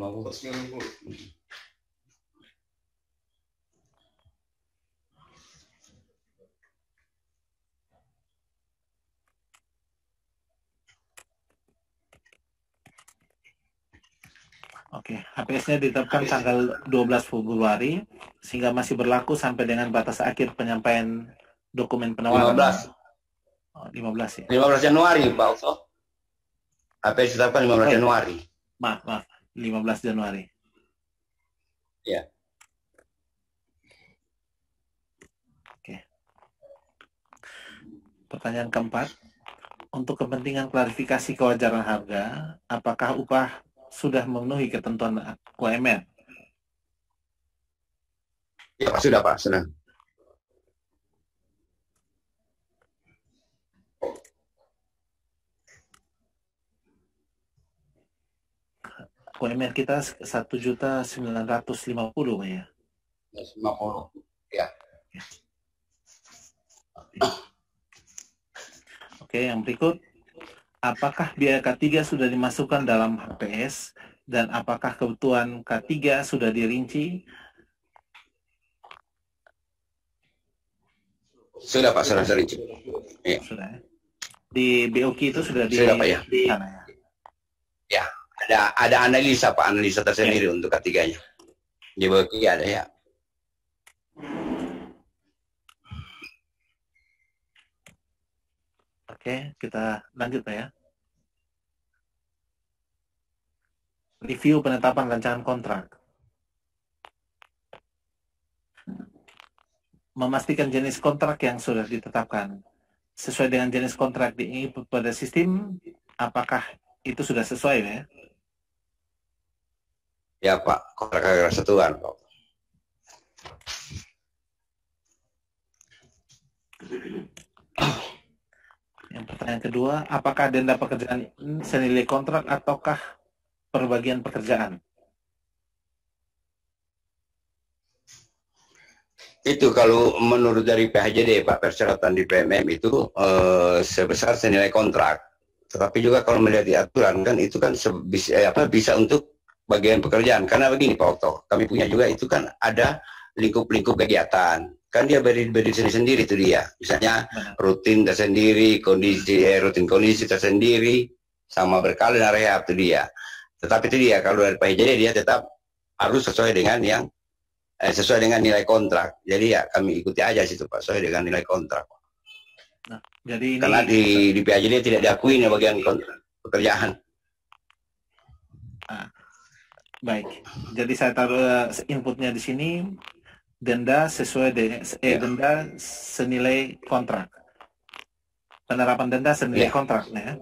Oke, HPS-nya ditetapkan tanggal 12 Februari sehingga masih berlaku sampai dengan batas akhir penyampaian dokumen penawaran. 15. Oh, 15 ya. 15 Januari, Pak Otto. HPS ditetapkan 15 Januari. Maaf, 15 Januari. Iya. Oke. Pertanyaan keempat, untuk kepentingan klarifikasi kewajaran harga, apakah upah sudah memenuhi ketentuan UMR? Ya, sudah Pak, sudah. UMR kita 1.950.000 ya. 50. Ya. Oke, yang berikut, apakah biaya K3 sudah dimasukkan dalam HPS dan apakah kebutuhan K3 sudah dirinci? Sudah Pak, sudah dirinci. Ya. Sudah. Di BOQ itu sudah di Sudah, Pak, ya. sana ya. Ya, ada analisa Pak, analisa tersendiri untuk ketiganya. Di bawah ada ya. Oke, kita lanjut Pak ya. Review penetapan rancangan kontrak. Memastikan jenis kontrak yang sudah ditetapkan sesuai dengan jenis kontrak di pada sistem, apakah itu sudah sesuai ya? Ya Pak, kontrak karya satuan Pak. Yang pertanyaan kedua, apakah denda pekerjaan senilai kontrak ataukah perbagian pekerjaan? Itu kalau menurut dari PHJD Pak, persyaratan di PMM itu sebesar senilai kontrak. Tetapi juga kalau melihat di aturan kan itu kan bisa untuk bagian pekerjaan. Karena begini Pak Okto, kami punya juga itu kan ada lingkup-lingkup kegiatan. Kan dia berdiri sendiri itu dia. Misalnya rutin tersendiri, rutin kondisi tersendiri, sama berkala dan rehab itu dia. Tetapi itu dia kalau dari PHJD dia tetap harus sesuai dengan yang sesuai dengan nilai kontrak. Jadi ya kami ikuti aja situ Pak, sesuai dengan nilai kontrak. Nah, jadi ini karena di PHJD tidak diakui ya bagian kontrak pekerjaan. Baik. Jadi saya taruh inputnya di sini denda sesuai dengan denda senilai kontrak. Penerapan denda senilai kontraknya ya.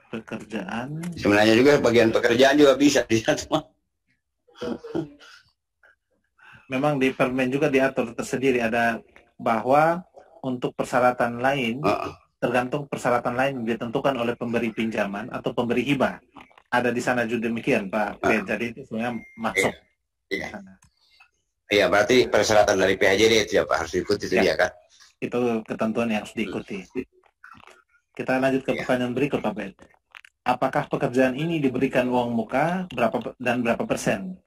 Pekerjaan. Sebenarnya juga bagian pekerjaan juga bisa Memang di Permen juga diatur tersendiri ada bahwa untuk persyaratan lain tergantung persyaratan lain ditentukan oleh pemberi pinjaman atau pemberi hibah. Ada di sana juga demikian Pak. Jadi itu sebenarnya masuk. Iya, berarti persyaratan dari PHJD itu ya Pak harus diikuti itu dia kan. Itu ketentuan yang harus diikuti. Kita lanjut ke pertanyaan berikut Pak Ben. Apakah pekerjaan ini diberikan uang muka berapa persen?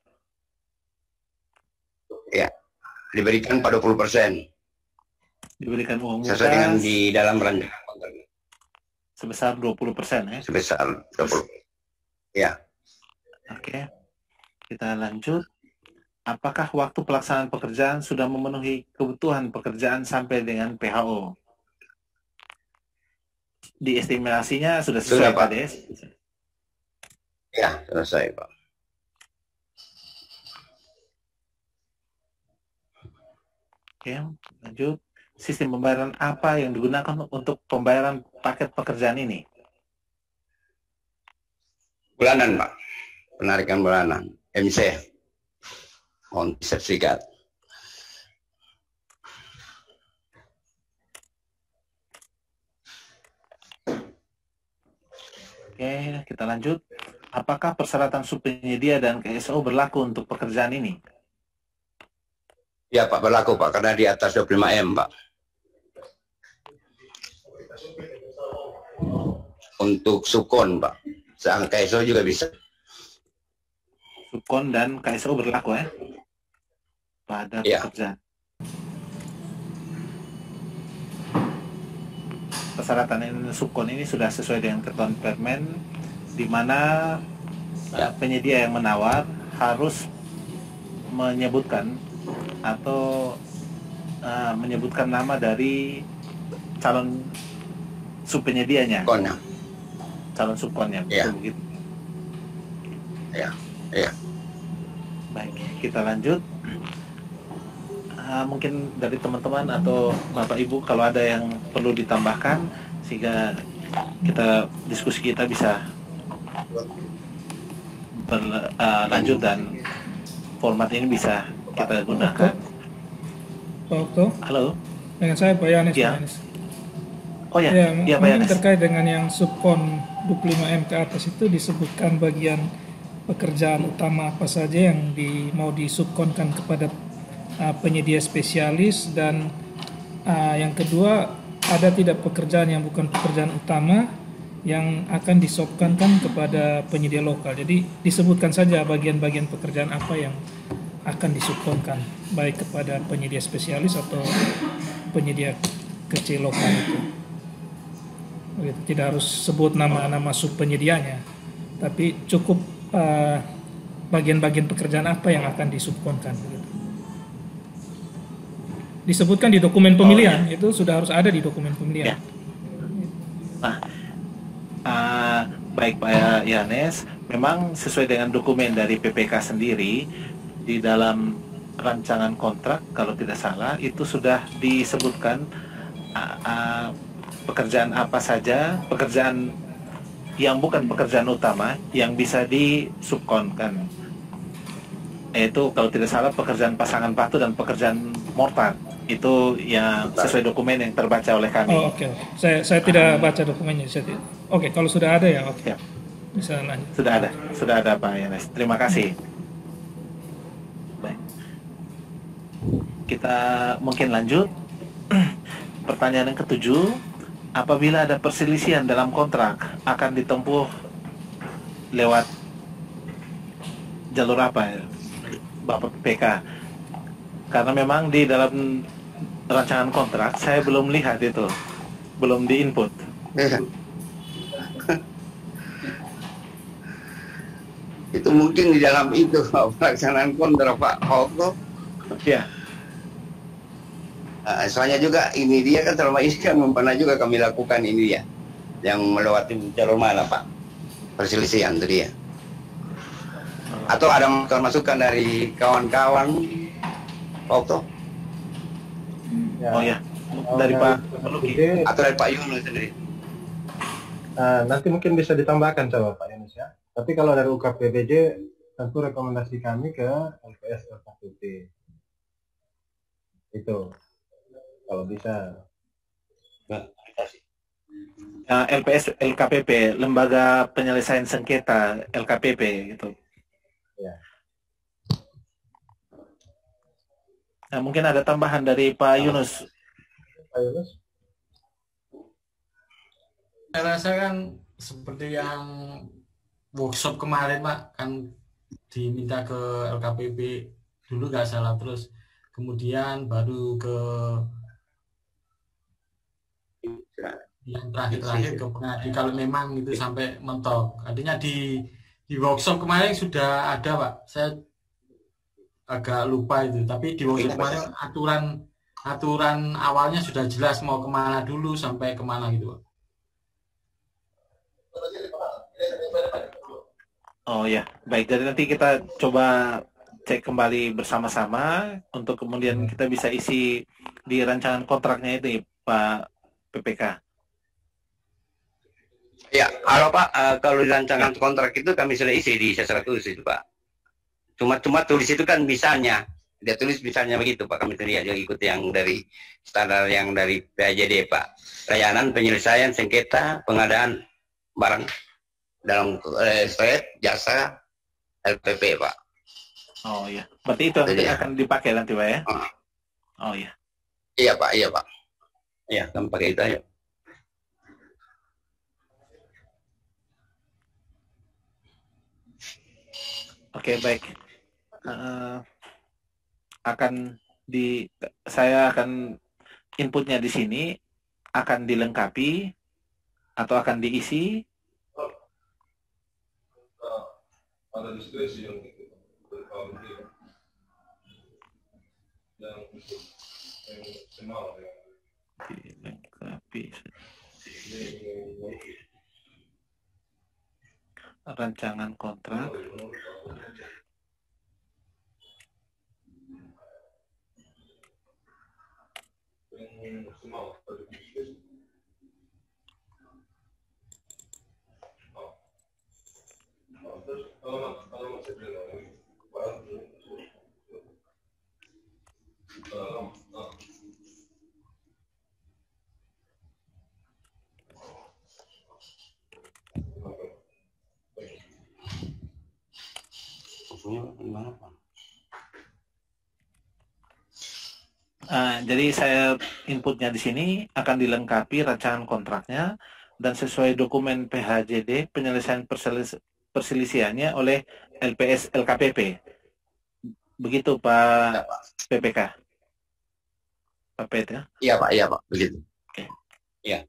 Ya, diberikan 40%. Diberikan uang muka sesuai dengan di dalam rancangan kontrak. Sebesar 20% ya? Sebesar 20. Ya. Oke. Kita lanjut. Apakah waktu pelaksanaan pekerjaan sudah memenuhi kebutuhan pekerjaan sampai dengan PHO? Di estimasinya sudah sesuai, Pak Des? Ya, selesai, Pak. Oke, lanjut. Sistem pembayaran apa yang digunakan untuk pembayaran paket pekerjaan ini? Bulanan, Pak. Penarikan bulanan. MC. Konti sertifikat. Oke, kita lanjut. Apakah persyaratan subpenyedia dan KSO berlaku untuk pekerjaan ini? Ya, Pak, berlaku, Pak, karena di atas 25M, Pak. Untuk sukon, Pak. Sang KSO juga bisa. Subkon dan KSO berlaku ya? Pada pekerjaan. Persyaratan ini, subkon ini sudah sesuai dengan ketentuan Permen, di mana penyedia yang menawar harus menyebutkan atau menyebutkan nama dari calon subpenyedianya, calon subkonnya, begitu. Ya. Baik, kita lanjut. Mungkin dari teman-teman atau Bapak Ibu kalau ada yang perlu ditambahkan sehingga diskusi kita bisa berlanjut dan format ini bisa kita gunakan. Pak Okto. Halo. Dengan saya Pak Yanes. Ya. Oh ya, ya Pak Yanes. Terkait dengan yang subkon 25M ke atas itu disebutkan bagian pekerjaan utama apa saja yang mau disubkonkan kepada penyedia spesialis, dan yang kedua, ada tidak pekerjaan yang bukan pekerjaan utama yang akan disubkonkan kepada penyedia lokal. Jadi disebutkan saja bagian-bagian pekerjaan apa yang akan disubkonkan, baik kepada penyedia spesialis atau penyedia kecil lokal itu. Begitu. Tidak harus sebut nama-nama subpenyedianya, tapi cukup bagian-bagian pekerjaan apa yang akan disubkonkan. Begitu. Disebutkan di dokumen pemilihan, itu sudah harus ada di dokumen pemilihan. Ya. Nah, baik Pak Yanes, memang sesuai dengan dokumen dari PPK sendiri, di dalam rancangan kontrak kalau tidak salah itu sudah disebutkan pekerjaan apa saja, pekerjaan yang bukan pekerjaan utama yang bisa disubkonkan, yaitu kalau tidak salah pekerjaan pasangan patu dan pekerjaan mortar. Itu yang sesuai dokumen yang terbaca oleh kami. Oh, oke. Saya tidak baca dokumennya. Oke, kalau sudah ada ya, oke. Bisa lanjut. Sudah ada Pak Yanes. Terima kasih. Baik. Kita mungkin lanjut. Pertanyaan yang ketujuh, apabila ada perselisihan dalam kontrak, akan ditempuh lewat jalur apa, Bapak PK? Karena memang di dalam rancangan kontrak saya belum lihat itu, belum di-input. Itu mungkin di dalam itu pelaksanaan kontrak Pak Okto. Ya. Soalnya juga ini dia kan selama ini kan pernah juga kami lakukan ini dia, yang melewati jalur mana Pak, perselisihan itu dia. Atau ada masukan dari kawan-kawan Okto? Ya. Oh ya, dari Pak Luki atau dari Pak Yunus sendiri? Nanti mungkin bisa ditambahkan coba Pak Yunus ya. Tapi kalau dari UKPBJ tentu rekomendasi kami ke LPS LKPP. Itu kalau bisa. LPS LKPP, Lembaga Penyelesaian Sengketa LKPP gitu. Ya. Nah, mungkin ada tambahan dari Pak Yunus. Pak Yunus? Saya rasa kan seperti yang workshop kemarin Pak, kan diminta ke LKPP dulu nggak salah, terus kemudian baru ke yang terakhir ke pengadilan kalau memang itu sampai mentok. Artinya Di workshop kemarin sudah ada, Pak. Saya agak lupa itu. Tapi di workshop kemarin aturan awalnya sudah jelas mau kemana dulu sampai kemana gitu, Pak. Oh ya, baik. Jadi nanti kita coba cek kembali bersama-sama untuk kemudian kita bisa isi di rancangan kontraknya itu, Pak PPK. Ya, halo Pak, kalau di rancangan kontrak itu kami sudah isi di sastra tulis itu Pak. Cuma tulis itu kan misalnya, dia tulis misalnya begitu Pak, kami tadi juga ikut yang dari standar yang dari PAJD Pak. Layanan penyelesaian sengketa pengadaan barang dalam seret jasa LPP Pak. Oh ya, berarti itu nanti akan dipakai nanti Pak ya? Oh ya. Iya Pak, iya Pak. Iya, kami pakai itu aja. Oke, baik. Saya akan inputnya di sini akan dilengkapi atau akan diisi. Ada diskresi yang dilengkapi rancangan kontrak. Jadi saya inputnya di sini akan dilengkapi rancangan kontraknya dan sesuai dokumen PHJD penyelesaian perselisihannya oleh LPS LKPP. Begitu Pak PPK. Pak Pet ya? Iya Pak, begitu. Oke. Iya.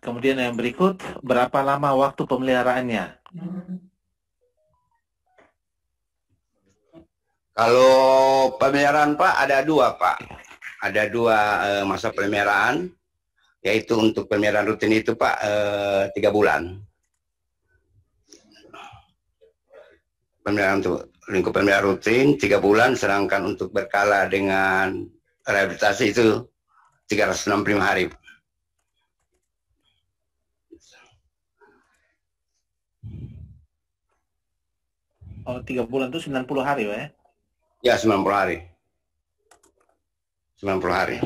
Kemudian yang berikut, berapa lama waktu pemeliharaannya? Kalau pemeliharaan Pak ada dua Pak, ada dua masa pemeliharaan, yaitu untuk pemeliharaan rutin itu Pak 3 bulan. Pemeliharaan untuk lingkup pemeliharaan rutin 3 bulan, sedangkan untuk berkala dengan rehabilitasi itu 365 hari. Oh, 3 bulan itu 90 hari Pak ya? Ya, 90 hari. 90 hari.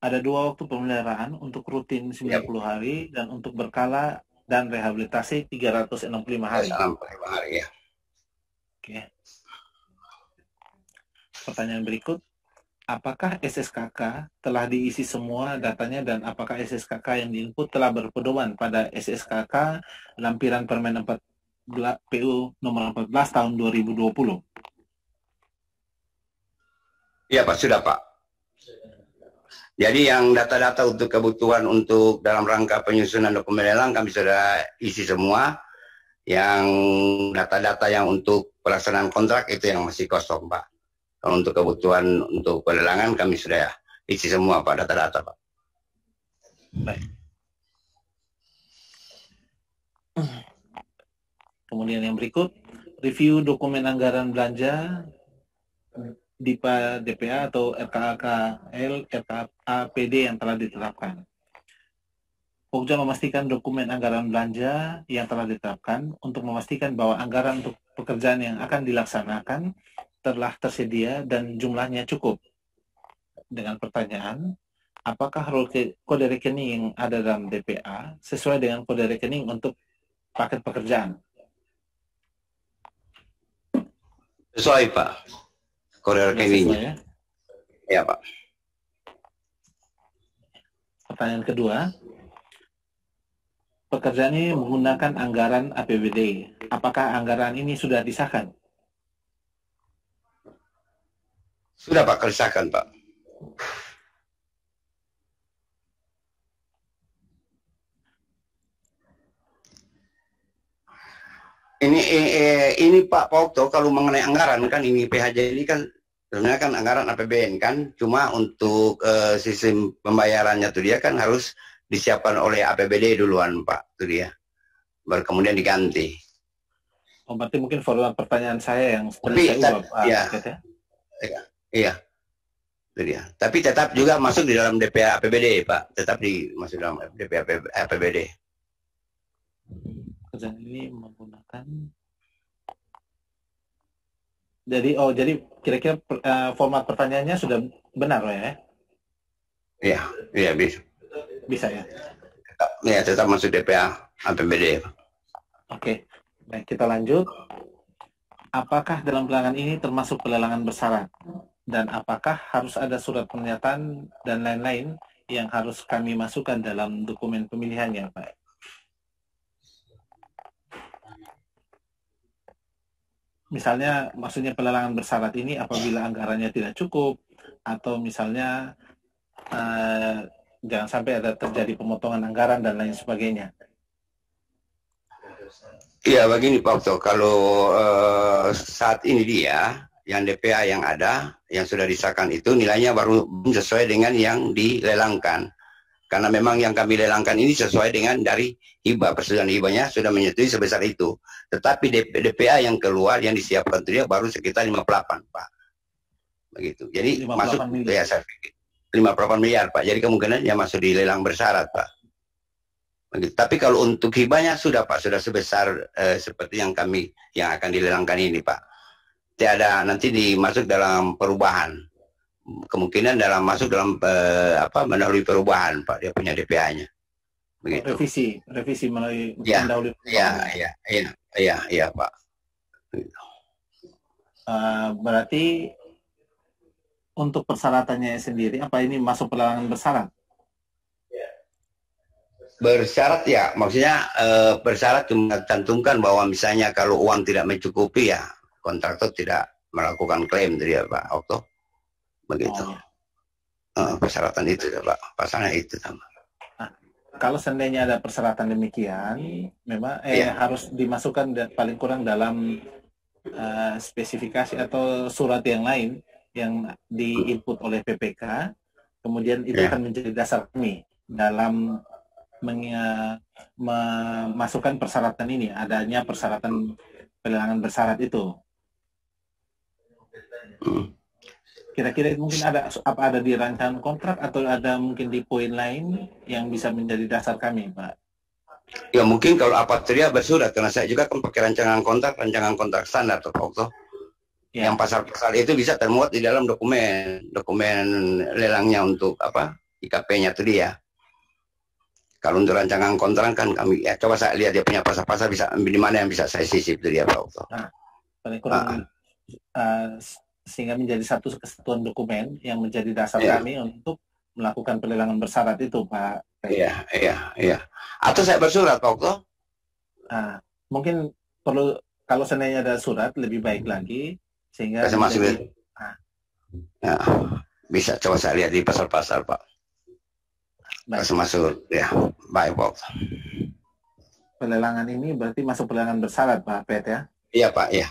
Ada dua waktu pemeliharaan untuk rutin 90 hari dan untuk berkala dan rehabilitasi 365 hari. 365 hari ya. Oke. Pertanyaan berikut, apakah SSKK telah diisi semua datanya dan apakah SSKK yang diinput telah berpedoman pada SSKK lampiran Permen 14 PU nomor 14 tahun 2020? Iya Pak, sudah Pak. Jadi yang data-data untuk kebutuhan untuk dalam rangka penyusunan dokumen lelang kami sudah isi semua. Yang data-data yang untuk pelaksanaan kontrak itu yang masih kosong Pak. Kalau untuk kebutuhan untuk pelelangan kami sudah isi semua Pak, data-data Pak. Baik. Kemudian yang berikut, review dokumen anggaran belanja DIPA DPA atau RKAKL, RKAPD yang telah ditetapkan. Pokja memastikan dokumen anggaran belanja yang telah ditetapkan untuk memastikan bahwa anggaran untuk pekerjaan yang akan dilaksanakan telah tersedia dan jumlahnya cukup. Dengan pertanyaan, apakah kode rekening yang ada dalam DPA sesuai dengan kode rekening untuk paket pekerjaan? Sesuai Pak. Kode rekeningnya. Ya Pak. Pertanyaan kedua, pekerjaan ini menggunakan anggaran APBD. Apakah anggaran ini sudah disahkan? Sudah Pak, disahkan Pak. Ini Pak Pokto, kalau mengenai anggaran kan ini PHJ ini kan sebenarnya kan anggaran APBN kan, cuma untuk sistem pembayarannya tuh dia kan harus disiapkan oleh APBD duluan Pak, tuh dia, baru kemudian diganti. Oh, berarti mungkin follow up pertanyaan saya yang Tapi saya ubah, iya, iya, itu dia. Tapi tetap juga masuk di dalam DPA APBD Pak, tetap masuk dalam DPA APBD. Kerjaan ini menggunakan. Jadi kira-kira format pertanyaannya sudah benar ya? Iya, iya bisa. Bisa ya? Tetap masuk DPA APBD. Oke, baik, kita lanjut. Apakah dalam pelelangan ini termasuk pelelangan bersyarat? Dan apakah harus ada surat pernyataan dan lain-lain yang harus kami masukkan dalam dokumen pemilihannya, Pak? Misalnya, maksudnya pelelangan bersyarat ini apabila anggarannya tidak cukup, atau misalnya jangan sampai ada terjadi pemotongan anggaran dan lain sebagainya. Iya, begini Pak Okto, kalau saat ini dia, yang DPA yang ada, yang sudah disahkan itu nilainya baru sesuai dengan yang dilelangkan. Karena memang yang kami lelangkan ini sesuai dengan dari hibah, persetujuan hibahnya sudah menyetujui sebesar itu. Tetapi DPA yang keluar, yang disiapkan itu dia baru sekitar 58, Pak. Begitu. Jadi masuk ya, 58 miliar, Pak. Jadi kemungkinan ya masuk di lelang bersyarat, Pak. Begitu. Tapi kalau untuk hibahnya sudah, Pak, sudah sebesar seperti yang akan dilelangkan ini, Pak. Tiada nanti dimasuk dalam perubahan. Kemungkinan masuk dalam melalui perubahan Pak, dia punya DPA-nya. Begitu. Revisi melalui pendahuluan. Iya Pak. Berarti untuk persyaratannya sendiri apa ini masuk pelelangan bersyarat? Bersyarat ya, maksudnya bersyarat cuma cantumkan bahwa misalnya kalau uang tidak mencukupi ya kontraktor tidak melakukan klaim dari Pak Okto. Begitu. Persyaratan itu ya Pak, pasalnya itu sama. Nah, kalau seandainya ada persyaratan demikian, memang harus dimasukkan paling kurang dalam spesifikasi atau surat yang lain yang diinput oleh PPK, kemudian itu akan menjadi dasar kami dalam memasukkan persyaratan ini, adanya persyaratan pelelangan bersyarat itu. Kira-kira mungkin ada di rancangan kontrak atau ada mungkin di poin lain yang bisa menjadi dasar kami, Pak? Ya mungkin kalau Apatria bersurat, karena saya juga kan pakai rancangan kontrak standar Pak Okto. Ya. Yang pasal-pasal itu bisa termuat di dalam dokumen lelangnya untuk IKP-nya itu dia. Kalau untuk rancangan kontrak kan kami coba saya lihat dia punya pasal-pasal bisa di mana yang bisa saya sisip itu dia Pak Okto. Nah, paling kurang sehingga menjadi satu kesatuan dokumen yang menjadi dasar kami untuk melakukan pelelangan bersyarat itu, Pak. Iya. Atau saya bersurat, Pak Okto? Mungkin perlu, kalau seandainya ada surat, lebih baik lagi, sehingga bisa coba saya lihat di pasal-pasal, Pak. Masuk, ya. Baik, Pak Okto. Pelelangan ini berarti masuk pelelangan bersyarat, Pak Pet, ya? Iya, Pak, iya.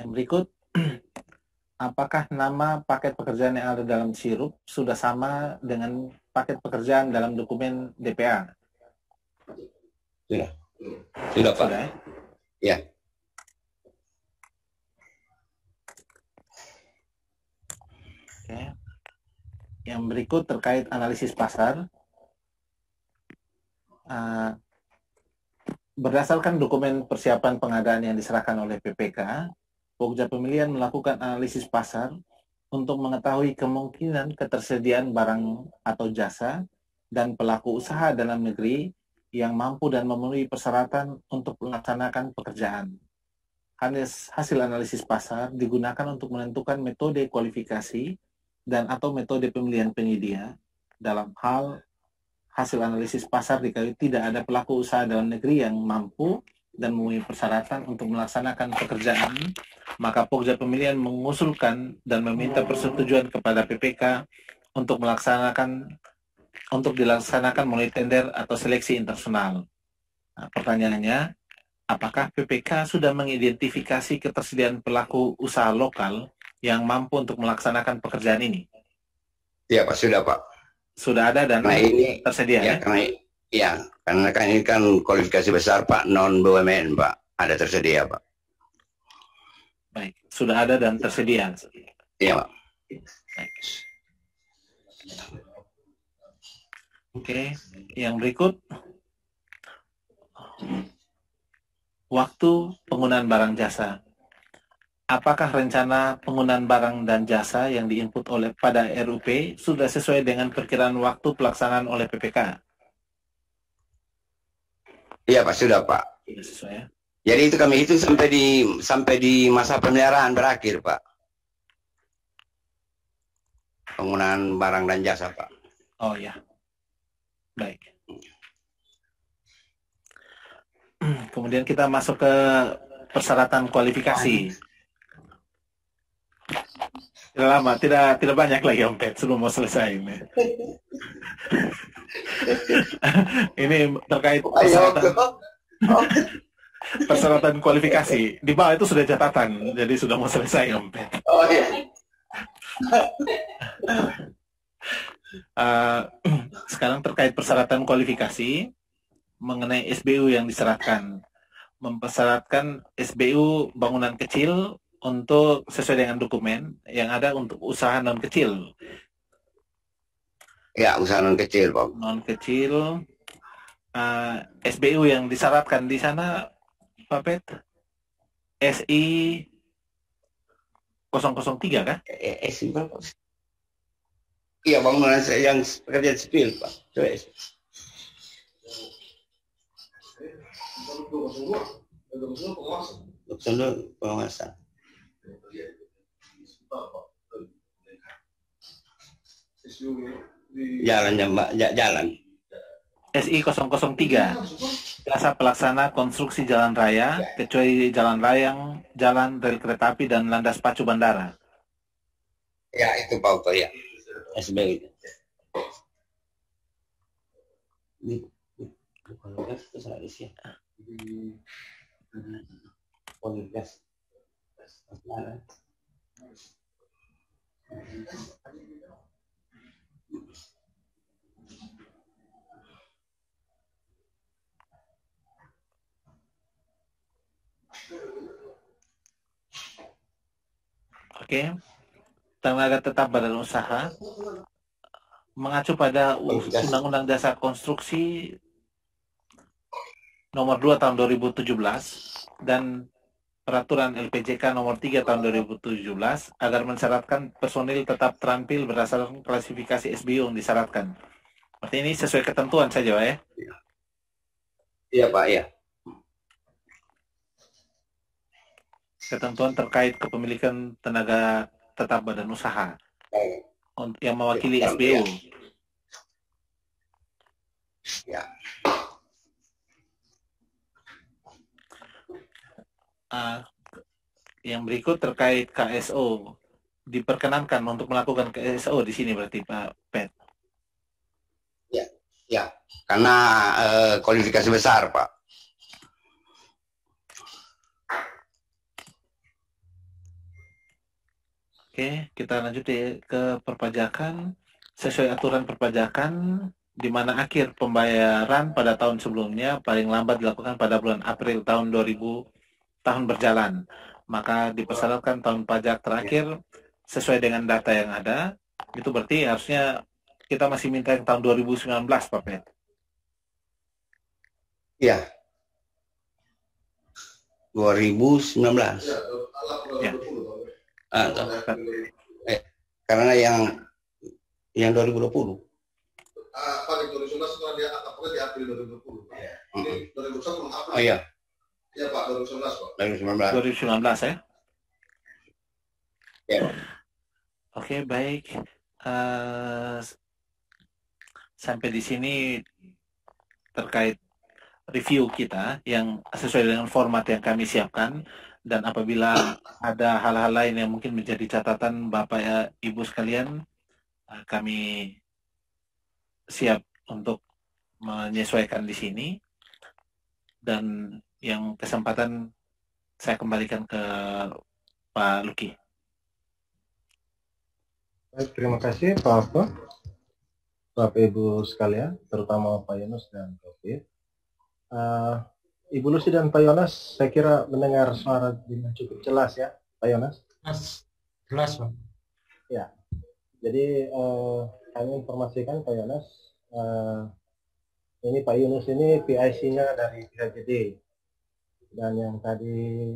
Yang berikut, apakah nama paket pekerjaan yang ada dalam sirup sudah sama dengan paket pekerjaan dalam dokumen DPA? Sudah Pak. Sudah, ya. Oke. Yang berikut terkait analisis pasar. Berdasarkan dokumen persiapan pengadaan yang diserahkan oleh PPK, Pokja Pemilihan melakukan analisis pasar untuk mengetahui kemungkinan ketersediaan barang atau jasa dan pelaku usaha dalam negeri yang mampu dan memenuhi persyaratan untuk melaksanakan pekerjaan. Hasil analisis pasar digunakan untuk menentukan metode kualifikasi dan atau metode pemilihan penyedia dalam hal hasil analisis pasar diketahui tidak ada pelaku usaha dalam negeri yang mampu dan memenuhi persyaratan untuk melaksanakan pekerjaan, maka Pokja Pemilihan mengusulkan dan meminta persetujuan kepada PPK untuk dilaksanakan melalui tender atau seleksi internasional. Nah, pertanyaannya, apakah PPK sudah mengidentifikasi ketersediaan pelaku usaha lokal yang mampu untuk melaksanakan pekerjaan ini? Iya Pak, sudah Pak. Sudah ada dan ini tersedia ya? Karena kan ini kan kualifikasi besar Pak, non BUMN Pak, ada tersedia Pak. Baik, sudah ada dan tersedia. Iya Pak. Baik. Oke, yang berikut, waktu penggunaan barang jasa. Apakah rencana penggunaan barang dan jasa yang diinput pada RUP sudah sesuai dengan perkiraan waktu pelaksanaan oleh PPK? Iya Pak, sudah Pak. Sudah sesuai ya? Jadi itu kami hitung sampai di masa pemeliharaan berakhir Pak. Penggunaan barang dan jasa Pak. Oh ya, baik. Kemudian kita masuk ke persyaratan kualifikasi. Tidak lama, tidak banyak lagi Om Pet, sebelum mau selesai ini. Ini terkait persyaratan kualifikasi. Di bawah itu sudah catatan, jadi sudah mau selesai Om Pet. Oh iya. Sekarang terkait persyaratan kualifikasi mengenai SBU yang diserahkan. Mempersyaratkan SBU bangunan kecil untuk sesuai dengan dokumen yang ada untuk usaha non kecil. Ya, usaha non kecil, Pak. Non kecil. SBU yang disyaratkan di sana, Pak Pet? SI 003 kan? SI berapa? Iya, bangunan yang pekerjaan sipil, Pak. Coba pengawasan. Jalan. SI 003, jasa pelaksana konstruksi jalan raya, kecuali jalan layang, jalan rel kereta api, dan landas pacu bandara. Ya, itu Pak Uto, ya. SBU itu. Oke, tenaga tetap badan usaha mengacu pada Undang-Undang Dasar Konstruksi Nomor 2 Tahun 2017 dan Peraturan LPJK Nomor 3 Tahun 2017 agar mensyaratkan personil tetap terampil berdasarkan klasifikasi SBU yang disyaratkan. Berarti ini sesuai ketentuan saja, Pak ya? Iya, Pak, ya. Ketentuan terkait kepemilikan tenaga tetap badan usaha yang mewakili SBU. Ya. Yang berikut terkait KSO, diperkenankan untuk melakukan KSO di sini berarti Pak Pet? Ya, karena kualifikasi besar Pak. Oke, kita lanjut ke perpajakan. Sesuai aturan perpajakan, di mana akhir pembayaran pada tahun sebelumnya paling lambat dilakukan pada bulan April tahun 2000 tahun berjalan. Maka dipersyaratkan tahun pajak terakhir sesuai dengan data yang ada. Itu berarti harusnya kita masih minta yang tahun 2019, Pak Pet. Iya. 2019. Ya. Karena yang 2020. Pak, 2019 setelah dia apakah di April 2020. Ini 2021 belum April. Oh iya. Iya Pak, 2019 Pak. 2019 ya. Ya. Oke, baik. sampai di sini terkait review kita yang sesuai dengan format yang kami siapkan, dan apabila ada hal-hal lain yang mungkin menjadi catatan Bapak ya Ibu sekalian, kami siap untuk menyesuaikan di sini. Dan yang kesempatan saya kembalikan ke Pak Luki. Baik, terima kasih Pak Alfa, Bapak Ibu sekalian, terutama Pak Yunus dan Taufik. Ibu Lucy dan Pak Yonas, saya kira mendengar suara dengan cukup jelas ya, Pak Yonas? Jelas, Pak. Ya, jadi kami informasikan Pak Yonas, ini Pak Yunus ini PIC-nya dari PHJD, dan yang tadi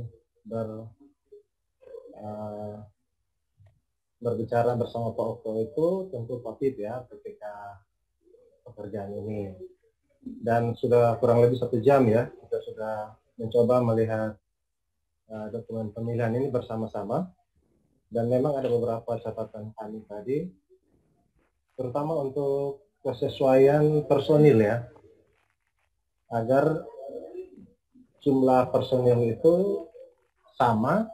berbicara bersama Pak Okto itu tentu Pak Pip ya, ketika pekerjaan ini. Dan sudah kurang lebih 1 jam ya, kita sudah mencoba melihat dokumen pemilihan ini bersama-sama. Dan memang ada beberapa catatan kami tadi, terutama untuk kesesuaian personil ya, agar jumlah personil itu sama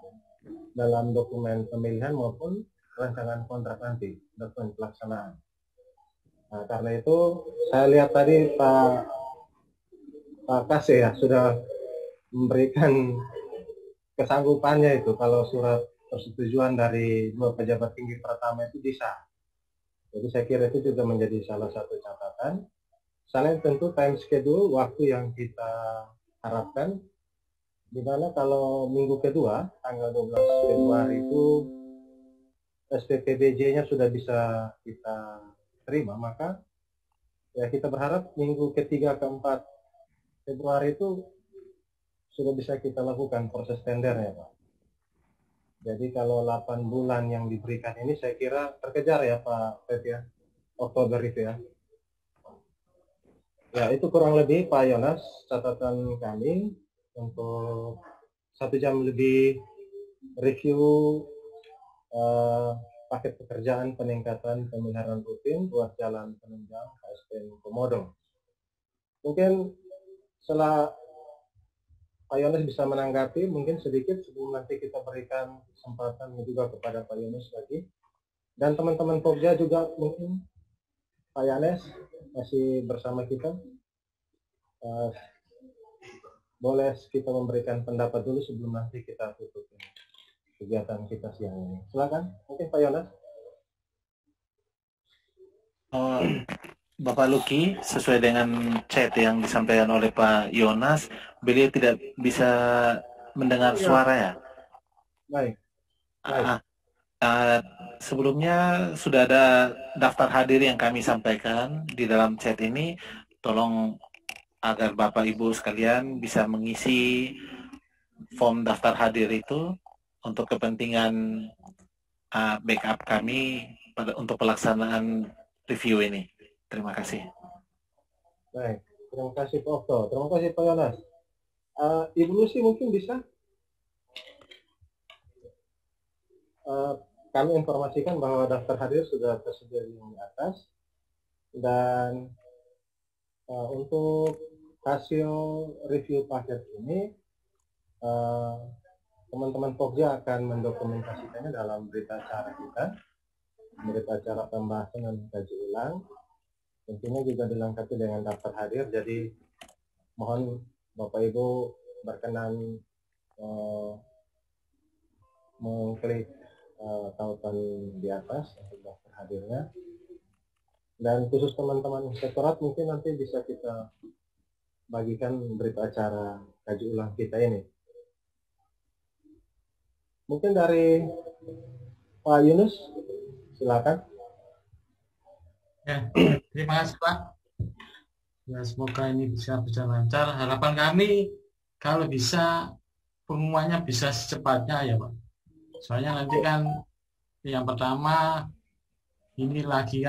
dalam dokumen pemilihan maupun rancangan kontrak nanti, dokumen pelaksanaan. Nah, karena itu saya lihat tadi Pak Kase ya sudah memberikan kesanggupannya itu kalau surat persetujuan dari 2 pejabat tinggi pertama itu bisa. Jadi saya kira itu juga menjadi salah satu catatan. Selain tentu time schedule, waktu yang kita harapkan, di mana kalau minggu kedua, tanggal 12 Februari itu SPPBJ-nya sudah bisa kita terima, maka ya kita berharap minggu ketiga keempat Februari itu sudah bisa kita lakukan proses tendernya, Pak. Jadi kalau 8 bulan yang diberikan ini saya kira terkejar ya Pak Pep ya, Oktober itu ya. Ya itu kurang lebih Pak Yonas catatan kami untuk 1 jam lebih review paket pekerjaan peningkatan pemeliharaan rutin ruas jalan penunjang KSPN Komodo. Mungkin setelah Pak Yonas bisa menanggapi mungkin sedikit sebelum nanti kita berikan kesempatan juga kepada Pak Yonas lagi. Dan teman-teman Pogja juga mungkin Pak Yonas masih bersama kita. Boleh kita memberikan pendapat dulu sebelum nanti kita tutup kegiatan kita siang ini. Silakan, mungkin Pak Yonas. Bapak Luki, sesuai dengan chat yang disampaikan oleh Pak Yonas, beliau tidak bisa mendengar suara ya? Baik. Sebelumnya sudah ada daftar hadir yang kami sampaikan di dalam chat ini. Tolong agar Bapak Ibu sekalian bisa mengisi form daftar hadir itu untuk kepentingan backup kami untuk pelaksanaan review ini. Terima kasih. Baik, terima kasih Pak Okto. Terima kasih Pak Yonas. Ibu Lucy mungkin bisa kami informasikan bahwa daftar hadir sudah tersedia di atas, dan untuk hasil review paket ini teman-teman Pogja akan mendokumentasikannya dalam berita acara kita, berita acara pembahasan dan kaji ulang. Tentunya juga dilengkapi dengan daftar hadir, jadi mohon Bapak Ibu berkenan mengklik tautan di atas untuk daftar hadirnya. Dan khusus teman-teman inspektorat mungkin nanti bisa kita bagikan berita acara kaji ulang kita ini. Mungkin dari Pak Yunus, silakan. Ya, terima kasih Pak. Ya, semoga ini bisa berjalan lancar. Harapan kami kalau bisa pengumumannya bisa secepatnya ya Pak. Soalnya nanti kan yang pertama ini lagi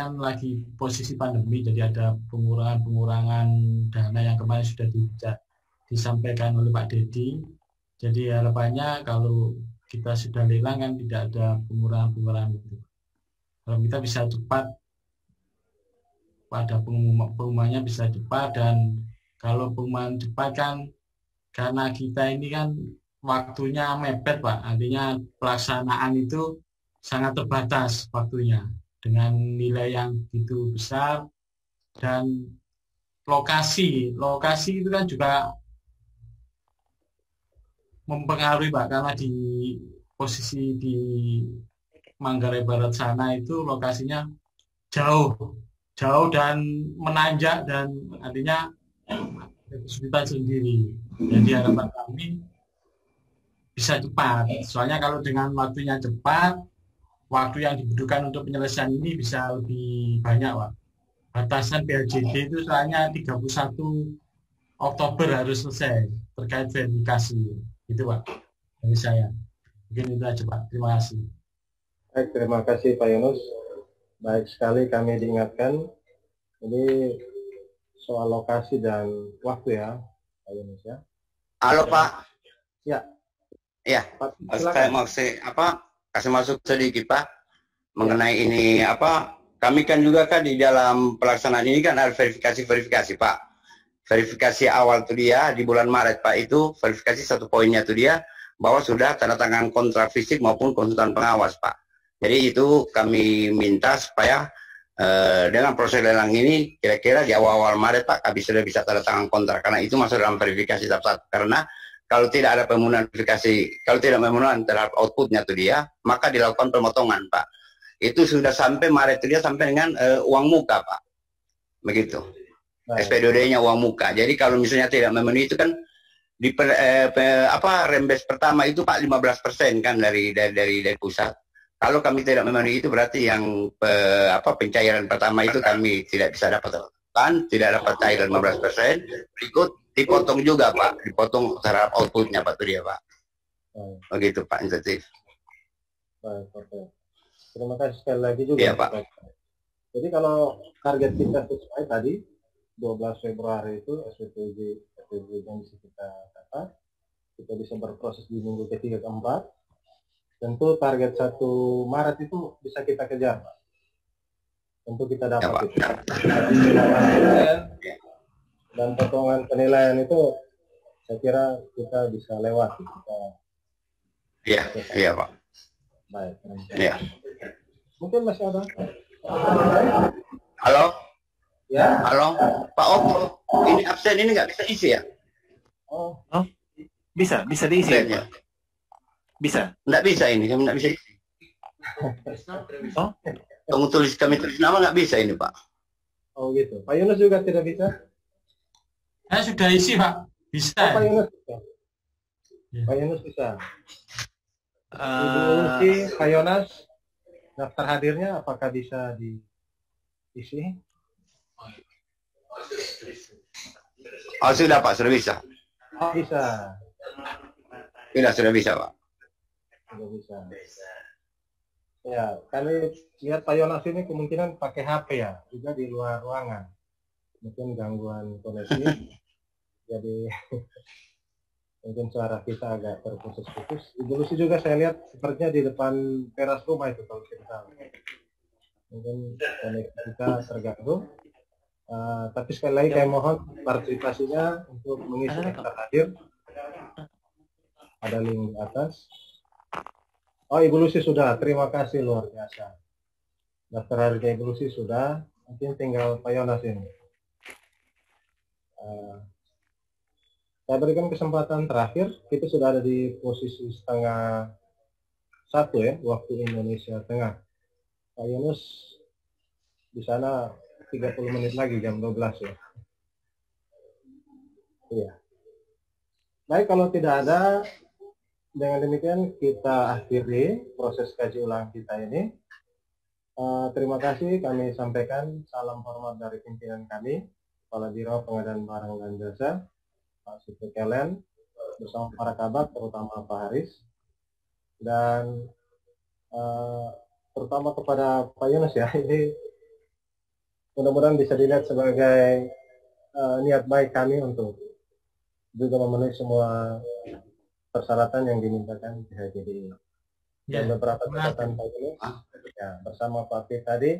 posisi pandemi, jadi ada pengurangan dana yang kemarin sudah disampaikan oleh Pak Dedi. Jadi harapannya kalau kita sudah lelang kan tidak ada pengurangan itu. Kalau kita bisa cepat pada pengumumannya bisa cepat. Dan kalau pengumuman cepat kan karena kita ini kan waktunya mepet Pak, artinya pelaksanaan itu sangat terbatas waktunya dengan nilai yang begitu besar. Dan lokasi itu kan juga mempengaruhi Pak, karena di posisi di Manggarai Barat sana itu lokasinya jauh dan menanjak, dan artinya kesulitan sendiri. Jadi harapan kami bisa cepat. Soalnya kalau dengan waktunya cepat, waktu yang dibutuhkan untuk penyelesaian ini bisa lebih banyak Pak. Batasan PHJD itu soalnya 31 Oktober harus selesai terkait verifikasi. Itu Pak dari saya. Mungkin itu aja Pak. Terima kasih. Baik, terima kasih Pak Yunus. Baik sekali kami diingatkan. Ini soal lokasi dan waktu ya, Pak Yunus ya. Halo Pak. Ya. Ya. Pak, Saya mau kasih masuk sedikit Pak mengenai ini kami kan juga kan di dalam pelaksanaan ini kan ada verifikasi Pak. Verifikasi awal tuh dia di bulan Maret Pak, itu verifikasi satu poinnya tuh dia bahwa sudah tanda tangan kontrak fisik maupun konsultan pengawas Pak. Jadi itu kami minta supaya dengan proses lelang ini kira-kira di awal-awal Maret Pak kami sudah bisa tanda tangan kontrak, karena itu masuk dalam verifikasi tahap 1. Karena kalau tidak ada pemenuhan verifikasi, kalau tidak pemenuhan terhadap outputnya tuh dia, maka dilakukan pemotongan Pak. Itu sudah sampai Maret itu dia sampai dengan uang muka Pak. Begitu. SPDD-nya uang muka. Jadi kalau misalnya tidak memenuhi itu kan di rembes pertama itu Pak 15% kan dari pusat. Kalau kami tidak memenuhi itu berarti yang pencairan pertama itu kami tidak bisa dapat tidak dapat cairan 15%, berikut dipotong juga Pak, dipotong terhadap outputnya Pak itu dia Pak. Begitu Pak insentif. Baik, oke. Terima kasih sekali lagi juga. Iya Pak. Jadi kalau target kita sesuai tadi 12 Februari itu SPPJ yang bisa kita dapat, kita bisa berproses di minggu ketiga keempat. Tentu target 1 Maret itu bisa kita kejar Pak. Tentu kita dapat itu. Dan potongan penilaian itu saya kira kita bisa lewati. Iya Pak. Baik. Iya. Mungkin masih ada. Halo. Ya. Halo, Pak Oppo. Ini absen ini nggak bisa isi ya? Oh, bisa diisi ya, Pak. Bisa. Nggak bisa ini, kami nggak bisa isi. Oh, Kami tulis nama nggak bisa ini Pak. Oh gitu. Pak Yunus juga tidak bisa? Saya sudah isi Pak. Bisa. Oh, Pak Yunus bisa. Ya. Pak Yunus bisa. Ibu Lucy, Pak Yonas, daftar hadirnya apakah bisa diisi? Oh sudah Pak, sudah bisa. Oh, bisa. Sudah bisa Pak. Sudah bisa. Ya, kami lihat Pak Yonas ini kemungkinan pakai HP ya, juga di luar ruangan. Mungkin gangguan koneksi. Jadi mungkin suara kita agak terputus-putus. Ibu Lucy juga saya lihat sepertinya di depan teras rumah itu kalau kita. Mungkin koneksi kita terganggu. Tapi sekali lagi saya mohon partisipasinya untuk mengisi daftar hadir. Ada link di atas. Oh, Ibu Lucy sudah. Terima kasih luar biasa. Daftar hadirnya Ibu Lucy sudah. Mungkin tinggal Pak Yonas ini. Saya berikan kesempatan terakhir. Kita sudah ada di posisi 12:30 ya, waktu Indonesia Tengah. Pak Yunus di sana 30 menit lagi, jam 12 ya. Iya. Baik, kalau tidak ada, dengan demikian kita akhiri proses kaji ulang kita ini. Terima kasih kami sampaikan salam hormat dari pimpinan kami, Kepala Biro Pengadaan Barang dan Jasa, Pak Supri Kelen, bersama para kabat, terutama Pak Haris, dan terutama kepada Pak Yunus ya, ini mudah-mudahan bisa dilihat sebagai niat baik kami untuk juga memenuhi semua persyaratan yang dimintakan PHJD ini. Dan beberapa catatan Pak Yunus ya, bersama Pak Fit tadi,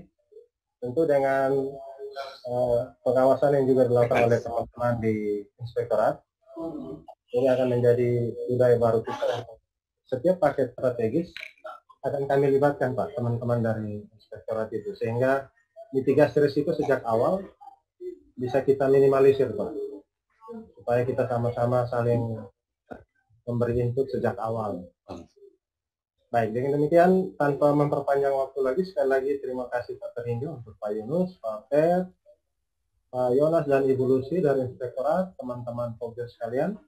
tentu dengan pengawasan yang juga dilakukan oleh teman-teman di inspektorat. Ini akan menjadi budaya baru kita. Setiap paket strategis akan kami libatkan Pak, teman-teman dari inspektorat itu, sehingga mitigasi risiko sejak awal bisa kita minimalisir Pak, supaya kita sama-sama saling memberi input sejak awal. Baik, dengan demikian tanpa memperpanjang waktu lagi, sekali lagi terima kasih Pak Perindo untuk Pak Yunus, Pak Per, Pak Yonas dan Ibu Lucy dari inspektorat, teman-teman Pogja sekalian.